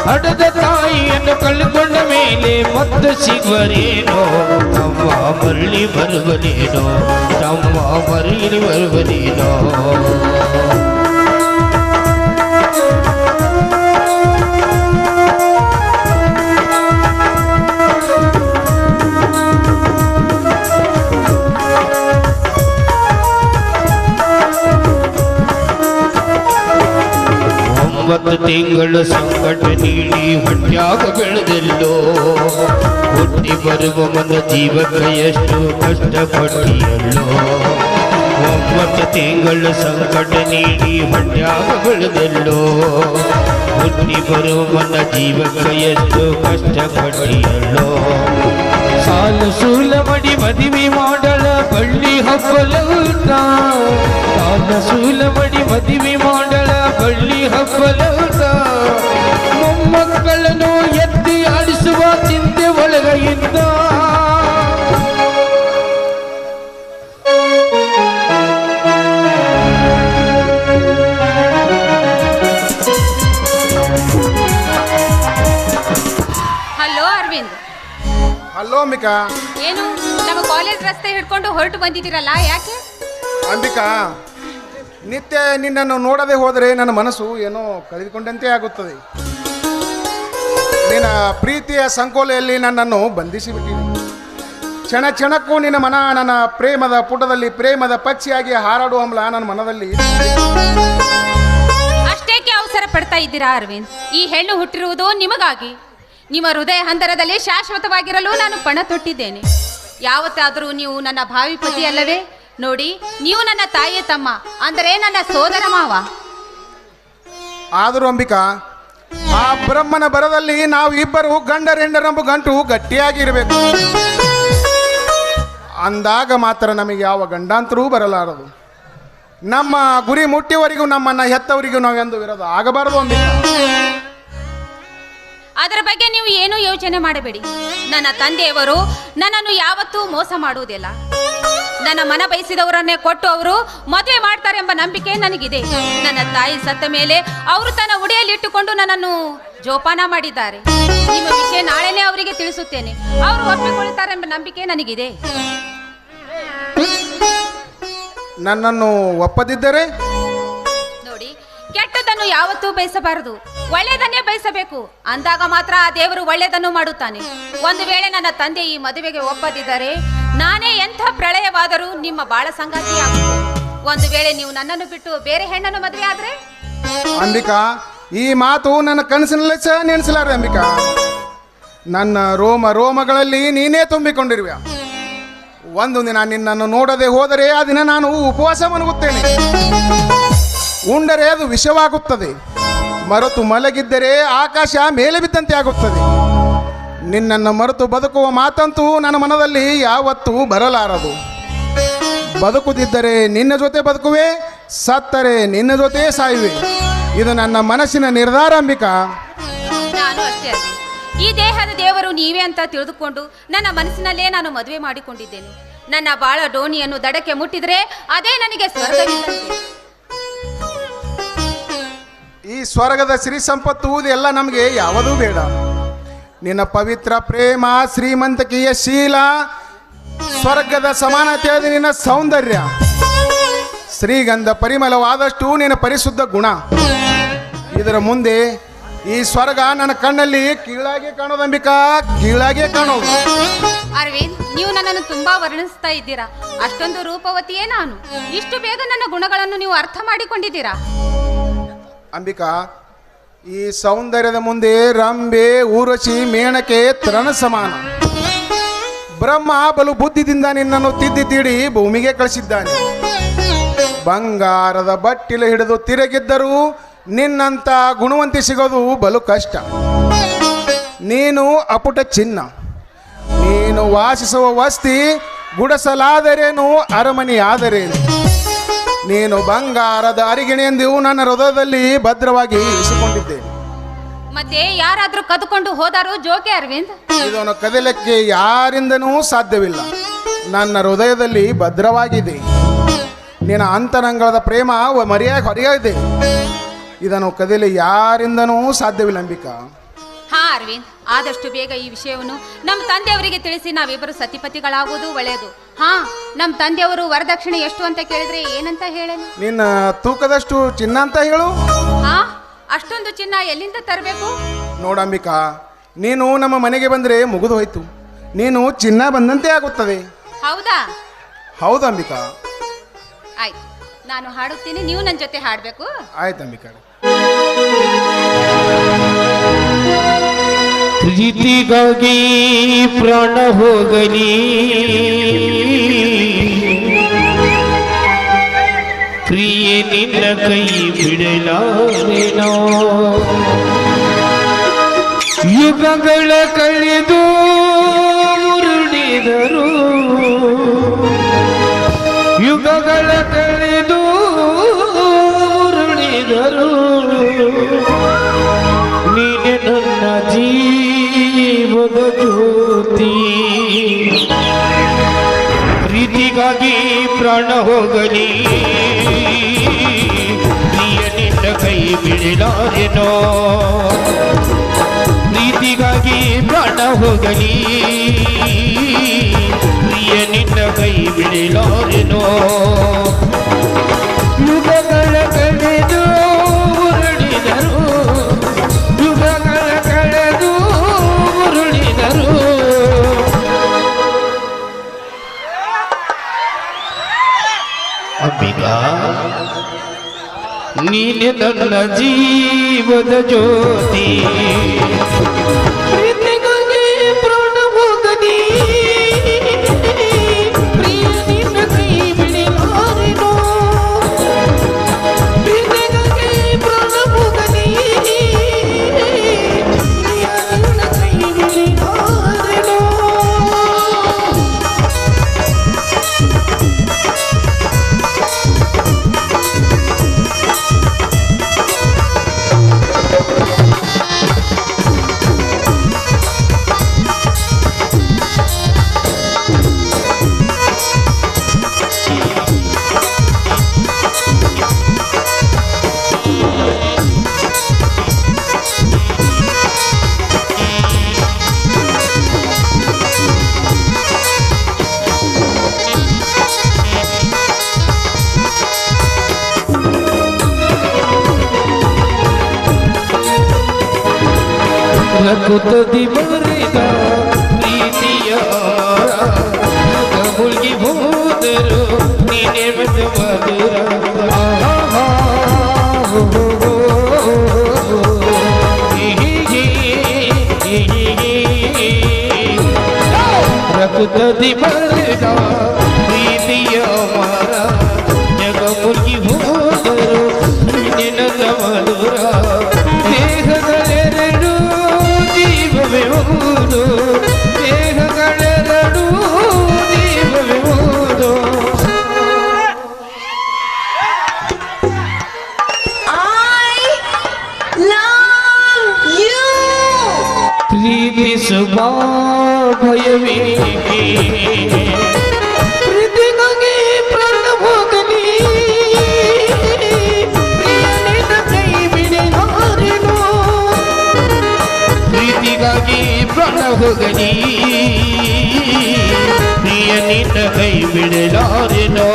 ಹಡದ ತಾಯಿಯನ್ನು ಕಳ್ಕೊಂಡ ಮೇಲೆ ಮತ್ತೆ ಸಿಗುವನೇನೋ, ನಮ್ಮ ಮರಳಿ ಬರುವನೇನೋ, ನಮ್ಮ ಮರಳಿ ಬರುವನೇನೋ. ಒಂಬತ್ತು ತಿಂಗಳು ಸಂಕಟ ನೀಡಿ ಹೊಟ್ಯಾಗ ಬೆಳೆದೆಲ್ಲೋ, ಹುಟ್ಟಿ ಬರುವ ಮನ ಜೀವಕ್ಕೆ ಎಷ್ಟು ಕಷ್ಟಪಟ್ಟಿಯಲ್ಲೋ. 9 ತಿಂಗಳು ಸಂಕಟ ನೀಡಿ ಹೊಟ್ಯಾಗ ಬೆಳೆದೆಲ್ಲೋ, ಹುಟ್ಟಿ ಬರುವ ಮನ ಜೀವಕ್ಕೆ ಎಷ್ಟು ಕಷ್ಟಪಟ್ಟಿಯಲ್ಲೋ. ಸಾಲ ಸೂಲ ಮಡಿ ಮದುವೆ ಮಾಡಳ ಬಳ್ಳಿ ಹಬ್ಬಲೌಟ, ಸಾಲ ಸೂಲ ಮಡಿ ಮದುವೆ ಮಾಡಳ ಬಳ್ಳಿ ಹಬ್ಬಲೌಟ. ಮೊಮ್ಮಕ್ಕಳನ್ನು ಎತ್ತಿ ಆಡಿಸುವ ಚಿಂತೆ ಒಳಗೆಯಿಂದ ಹಲೋ ಅರವಿಂದ್. ಹಲೋ ಅಂಬಿಕಾ. ಏನು ನಮ್ಮ ಕಾಲೇಜ್ ರಸ್ತೆ ಹಿಡ್ಕೊಂಡು ಹೊರಟು ಬಂದಿದ್ದೀರಲ್ಲ, ಯಾಕೆ? ಅಂಬಿಕಾ, ನಿತ್ಯ ನಿನ್ನನ್ನು ನೋಡದೆ ಹೋದರೆ ನನ್ನ ಮನಸ್ಸು ಏನೋ ಕಳೆದುಕೊಂಡಂತೆ ಆಗುತ್ತದೆ. ನಿನ್ನ ಪ್ರೀತಿಯ ಸಂಕೋಲೆಯಲ್ಲಿ ನನ್ನನ್ನು ಬಂಧಿಸಿಬಿಟ್ಟಿದೆ. ಕ್ಷಣ ಕ್ಷಣಕ್ಕೂ ನಿನ್ನ ಮನ ನನ್ನ ಪ್ರೇಮದ ಪುಟದಲ್ಲಿ ಪ್ರೇಮದ ಪಕ್ಷಿಯಾಗಿ ಹಾರಾಡುವ ಹಂಬಲ ನನ್ನ ಮನದಲ್ಲಿ. ಪಡ್ತಾ ಇದ್ದೀರಾ ಅರವಿಂದ್? ಈ ಹೆಣ್ಣು ಹುಟ್ಟಿರುವುದು ನಿಮಗಾಗಿ. ನಿಮ್ಮ ಹೃದಯ ಹಂದರದಲ್ಲಿ ಶಾಶ್ವತವಾಗಿರಲು ನಾನು ಪಣ ತೊಟ್ಟಿದ್ದೇನೆ. ಯಾವತ್ತಾದರೂ ನೀವು ನನ್ನ ಭಾವಿ ಪತಿ ಅಲ್ಲವೇ? ನೋಡಿ, ನೀವು ನನ್ನ ತಾಯಿಯ ತಮ್ಮ, ಅಂದರೆ ನನ್ನ ಸೋದರ ಮಾವ. ಆದರೂ ಅಂಬಿಕಾ, ಆ ಬ್ರಹ್ಮನ ಬರದಲ್ಲಿ ನಾವು ಇಬ್ಬರು ಗಂಡರೆಂಡರೆಂಬ ಗಂಟು ಗಟ್ಟಿಯಾಗಿರಬೇಕು. ಅಂದಾಗ ಮಾತ್ರ ನಮಗೆ ಯಾವ ಗಂಡಾಂತರೂ ಬರಲಾರದು. ನಮ್ಮ ಗುರಿ ಮುಟ್ಟಿಯವರಿಗೂ ನಮ್ಮನ್ನ ಹೆತ್ತವರಿಗೂ ನಾವೆಂದು ವಿರೋಧ ಆಗಬಾರದು ಅಂಬಿಕಾ. ಅದರ ಬಗ್ಗೆ ನೀವು ಏನೂ ಯೋಚನೆ ಮಾಡಬೇಡಿ. ನನ್ನ ತಂದೆಯವರು ನನ್ನನ್ನು ಯಾವತ್ತೂ ಮೋಸ ಮಾಡುವುದಿಲ್ಲ. ನನ್ನ ಮನ ಬಯಸಿದವರನ್ನೇ ಕೊಟ್ಟು ಅವರು ಮದುವೆ ಮಾಡ್ತಾರೆಂಬ ನಂಬಿಕೆ ನನಗಿದೆ. ನನ್ನ ತಾಯಿ ಸತ್ತ ಮೇಲೆ ಅವರು ತನ್ನ ಉಡಿಯಲ್ಲಿಟ್ಟುಕೊಂಡು ನನ್ನನ್ನು ಜೋಪಾನ ಮಾಡಿದ್ದಾರೆ. ನಿಮ್ಮ ವಿಷಯ ನಾಳೆನೇ ಅವರಿಗೆ ತಿಳಿಸುತ್ತೇನೆ. ಅವರು ಒಪ್ಪಿಕೊಳ್ಳುತ್ತಾರೆಂಬ ನಂಬಿಕೆ ನನಗಿದೆ. ನನ್ನನ್ನು ಒಪ್ಪದಿದ್ದರೆ ನೋಡಿ, ಕೆಟ್ಟದನ್ನು ಯಾವತ್ತೂ ಬಯಸಬಾರದು, ಒಳ್ಳೆಯದನ್ನೇ ಬಯಸಬೇಕು. ಅಂದಾಗ ಮಾತ್ರ ಆ ದೇವರು ಒಳ್ಳೆಯದನ್ನು ಮಾಡುತ್ತಾನೆ. ಒಂದು ವೇಳೆ ನನ್ನ ತಂದೆ ಈ ಮದುವೆಗೆ ಒಪ್ಪದಿದ್ದರೆ ನಾನೇ ಎಂಥ ಪ್ರಳಯವಾದರೂ ನಿಮ್ಮ ಬಾಳ ಸಂಗಾತಿಯಾಗುತ್ತೇನೆ. ಒಂದು ವೇಳೆ ನೀವು ನನ್ನನ್ನು ಬಿಟ್ಟು ಬೇರೆ ಹೆಣ್ಣನ್ನು ಮದುವೆ ಆದ್ರೆ? ಅಂಬಿಕಾ, ಈ ಮಾತು ನನ್ನ ಕನಸಿನಲ್ಲೇ ಸಹ ನೆನೆಸಲಾರೆ ಅಂಬಿಕಾ. ನನ್ನ ರೋಮ ರೋಮಗಳಲ್ಲಿ ನೀನೇ ತುಂಬಿಕೊಂಡಿರುವೆ. ಒಂದು ದಿನ ನಿನ್ನನ್ನು ನೋಡದೆ ಹೋದರೆ ಆ ದಿನ ನಾನು ಉಪವಾಸ ಮಲಗುತ್ತೇನೆ. ಉಂಡರೆ ಅದು ವಿಷವಾಗುತ್ತದೆ. ಮರೆತು ಮಲಗಿದ್ದರೆ ಆಕಾಶ ಮೇಲೆ ಬಿದ್ದಂತೆ ಆಗುತ್ತದೆ. ನಿನ್ನನ್ನು ಮರೆತು ಬದುಕುವ ಮಾತಂತೂ ನನ್ನ ಮನದಲ್ಲಿ ಯಾವತ್ತೂ ಬರಲಾರದು. ಬದುಕುತ್ತಿದ್ದರೆ ನಿನ್ನ ಜೊತೆ ಬದುಕುವೆ, ಸತ್ತರೆ ನಿನ್ನ ಜೊತೆ ಸಾಯುವೆ. ಇದು ನನ್ನ ಮನಸ್ಸಿನ ನಿರ್ಧಾರ ಅಂಬಿಕಾ. ನಾನು ಅಷ್ಟೇ ಅಲ್ಲ, ಈ ದೇಹದ ದೇವರು ನೀವೇ ಅಂತ ತಿಳಿದುಕೊಂಡು ನನ್ನ ಮನಸ್ಸಿನಲ್ಲೇ ನಾನು ಮದುವೆ ಮಾಡಿಕೊಂಡಿದ್ದೇನೆ. ನನ್ನ ಬಾಳ ಡೋಣಿಯನ್ನು ದಡಕ್ಕೆ ಮುಟ್ಟಿದ್ರೆ ಅದೇ ನನಗೆ ಸ್ವರ್ಗವಿದ್ದಂತೆ. ಈ ಸ್ವರ್ಗದ ಸಿರಿ ಸಂಪತ್ತು ಇದೆಲ್ಲ ನಮಗೆ ಯಾವುದೂ ಬೇಡ. ನಿನ್ನ ಪವಿತ್ರ ಪ್ರೇಮ, ಶ್ರೀಮಂತಿಕೆಯ ಶೀಲ, ಸ್ವರ್ಗದ ಸಮಾನತೆಯಾದ ನಿನ್ನ ಸೌಂದರ್ಯ, ಶ್ರೀಗಂಧ ಪರಿಮಳವಾದಷ್ಟು ನಿನ್ನ ಪರಿಶುದ್ಧ ಗುಣ, ಇದರ ಮುಂದೆ ಈ ಸ್ವರ್ಗ ನನ್ನ ಕಣ್ಣಲ್ಲಿ ಕೀಳಾಗೆ ಕಾಣೋದಂಬಿಕಾ, ಕೀಳಾಗೆ ಕಾಣೋದು. ಅರವಿಂದ್, ನೀವು ನನ್ನನ್ನು ತುಂಬಾ ವರ್ಣಿಸ್ತಾ ಇದ್ದೀರಾ. ಅಷ್ಟೊಂದು ರೂಪವತಿಯೇ ನಾನು. ಇಷ್ಟು ಬೇಗ ನನ್ನ ಗುಣಗಳನ್ನು ನೀವು ಅರ್ಥ ಮಾಡಿಕೊಂಡಿದ್ದೀರಾ? ಅಂಬಿಕಾ, ಈ ಸೌಂದರ್ಯದ ಮುಂದೆ ರಂಬೆ, ಊರ್ವಶಿ, ಮೇಣಕೆ ತೃಣ ಸಮಾನ. ಬ್ರಹ್ಮ ಬಲು ಬುದ್ಧಿದಿಂದ ನಿನ್ನನ್ನು ತಿದ್ದಿ ತೀಡಿ ಭೂಮಿಗೆ ಕಳಿಸಿದ್ದಾನೆ. ಬಂಗಾರದ ಬಟ್ಟಿಲು ಹಿಡಿದು ತಿರುಗಿದ್ದರೂ ನಿನ್ನಂಥ ಗುಣವಂತಿ ಸಿಗೋದು ಬಲು ಕಷ್ಟ. ನೀನು ಅಪುಟ ಚಿನ್ನ. ನೀನು ವಾಸಿಸುವ ವಸ್ತಿ ಗುಡಸಲಾದರೇನು, ಅರಮನೆಯಾದರೇನು. ನೀನು ಬಂಗಾರದ ಅರಿಗಿಣೆಂದು ನನ್ನ ಹೃದಯದಲ್ಲಿ ಭದ್ರವಾಗಿ ಇರಿಸಿಕೊಂಡಿದ್ದೇನೆ. ಮತ್ತೆ ಯಾರಾದ್ರೂ ಕದ್ಕೊಂಡು ಹೋದಾರು ಜೋಕೆ ಅರವಿಂದ್? ಇದನ್ನು ಕದಲಕ್ಕೆ ಯಾರಿಂದನೂ ಸಾಧ್ಯವಿಲ್ಲ. ನನ್ನ ಹೃದಯದಲ್ಲಿ ಭದ್ರವಾಗಿದೆ. ನಿನ್ನ ಅಂತರಂಗದ ಪ್ರೇಮ ಮರೆಯಾಗಿ ಹೊರೆಯಾಗಿದೆ. ಇದನ್ನು ಕದಲಿ ಯಾರಿಂದನೂ ಸಾಧ್ಯವಿಲ್ಲ ಅಂಬಿಕಾ. ಹಾ ಅರವಿಂದ್, ಆದಷ್ಟು ಬೇಗ ಈ ವಿಷಯವನ್ನು ನಮ್ಮ ತಂದೆಯವರಿಗೆ ತಿಳಿಸಿ ನಾವಿಬ್ಬರು ಸತಿಪತಿಗಳಾಗುವುದು ಒಳ್ಳೆಯದು. ಹಾ, ನಮ್ಮ ತಂದೆಯವರು ವರದಕ್ಷಿಣೆ ಎಷ್ಟು ಅಂತ ಕೇಳಿದ್ರೆ ಏನಂತ ಹೇಳಲಿ? ನಿನ್ನ ತೂಕದಷ್ಟು ಚಿನ್ನ ಅಂತ ಹೇಳು. ಹಾ, ಅಷ್ಟೊಂದು ಚಿನ್ನ ಎಲ್ಲಿಂದ ತರಬೇಕು? ನೋಡಂಬಿಕಾ, ನೀನು ನಮ್ಮ ಮನೆಗೆ ಬಂದರೆ ಮುಗಿದು ಹೋಯ್ತು. ನೀನು ಚಿನ್ನ ಬಂದಂತೆ ಆಗುತ್ತದೆ. ಹೌದಾ? ಹೌದು ಅಂಬಿಕಾ. ಆಯ್ತು, ನಾನು ಹಾಡುತ್ತೀನಿ, ನೀವು ನನ್ನ ಜೊತೆ ಹಾಡಬೇಕು. ಆಯ್ತು ಅಂಬಿಕಾ. ಪ್ರೀತಿಗಾಗಿ ಪ್ರಾಣ ಹೋಗಲಿ, ಪ್ರಿಯೆ ನಿನ್ನ ಕೈ ಬಿಡಲಾರೆನೋ. ಯುಗಗಳ ಕಳೆದು ಮುರುಳಿದರು, ಯುಗಗಳ ಕಳೆದು ಮುರುಳಿದರು. ನೀನೆ ನನ್ನ ಜೀವದ ಜ್ಯೋತಿ. ಪ್ರೀತಿಗಾಗಿ ಪ್ರಾಣ ಹೋಗಲಿ, ಪ್ರಿಯ ನಿನ್ನ ಕೈ ಬಿಡಲಾರೆನೋ. ಪ್ರೀತಿಗಾಗಿ ಪ್ರಾಣ ಹೋಗಲಿ, ಪ್ರಿಯ ನಿನ್ನ ಕೈ ಬಿಡಲಾರೆನೋ. ಯುಗಗಳ ಕಳೆದು ಉರುಳಿದರು, ಯುಗಗಳ ಕಳೆದು ಉರುಳಿದರು. ಅಂಬಿಕಾ, ನೀನೆ ನನ್ನ ಜೀವದ ಜ್ಯೋತಿ ಪ್ರೀತಿಗಾಗಿ ಪ್ರಾಣ ಹೋಗದಿ ಪ್ರಿಯ ನಿನ್ನ ಕೈ ಬಿಡಲಾರೆನೋ ಪ್ರೀತಿಗಾಗಿ ಪ್ರಾಣ ಹೋಗದಿ ಪ್ರಿಯ ನಿನ್ನ ಕೈ ಬಿಡಲಾರೆನೋ ರಕುತದಿ ಬರೆದ ಪ್ರೀತಿಯ ಮುಳುಗಿ ಹೋದರು ನೀನೆ ಮಧು ಮಧುರ ರಕುತದಿ ಬರೆದ ಪ್ರೀತಿಯ ಮಾರ ಜಗ ಮುಳುಗಿ ಹೋದರು ನೀನೆ ನನ್ನ ಮಧುರ ದೇಹಗಳೆರಡು ಜೀವವೆವುದು ದೇಹಗಳೆರಡು ಜೀವವೆವುದು ಪ್ರೀತಿಸುವ ಭಯವೇಕೆ ಪ್ರೀತಿಗಾಗಿ ಪ್ರಾಣ ಹೋಗಲಿ ಪ್ರಿಯ ನಿನ್ನ ಕೈ ಬಿಡಲಾರೆನೋ ಪ್ರೀತಿಗಾಗಿ ಪ್ರಾಣ ಹೋಗಲಿ ಪ್ರಿಯ ನಿನ್ನ ಕೈ ಬಿಡಲಾರೆನೋ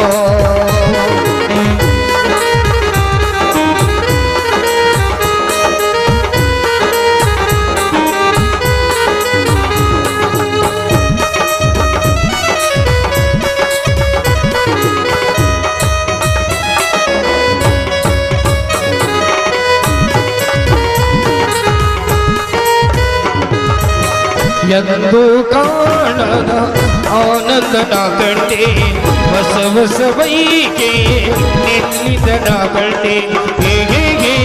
ಎಂದು ಕಾಣದ ಆನಂದನ ಕಂಡೆ ಹೊಸ ಹೊಸ ಬೈಕೆ ನಿನ್ನಿದನ ಕಂಡೆ ಹೇಗೆ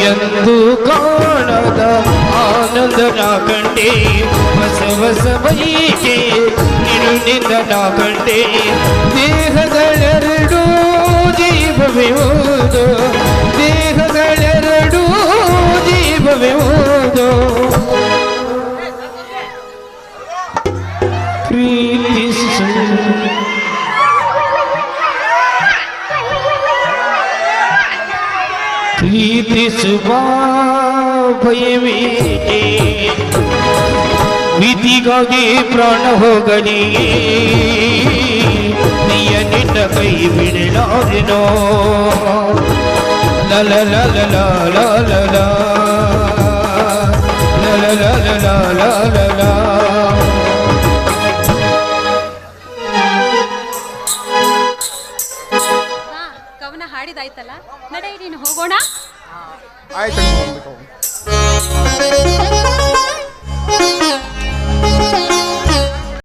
ಎಂದು ಕಾಣದ ಆನಂದನ ಕಂಡೆ ಹೊಸ ಹೊಸ ಬೈಕೆ ನಿನ್ನಿದನ ಕಂಡೆ ದೇಹಗಳೆರಡು ಜೀವವೆವುದು ದೇಹಗಳೆರಡು ಜೀವವೆವುದು ಪ್ರೀತಿಸು ಪ್ರೀತಿಸುವ ಭಯವೇಕೆ ಪ್ರೀತಿಗಾಗಿ ಪ್ರಾಣ ಹೋಗಲಿ ನೀಯ ನಿನ್ನ ಕೈ ಬಿಡಲಾರೆನೋ ಲಲ ಲಲ ಲಲ ಲಲ ಲಲ ಲಲ ಲಲ ಲಲ ಕವನ ಹಾಡಿದಾಯ್ತಲ್ಲ, ನಡೆಯಿ ನೀನು ಹೋಗೋಣ. ಆಯ್ತು.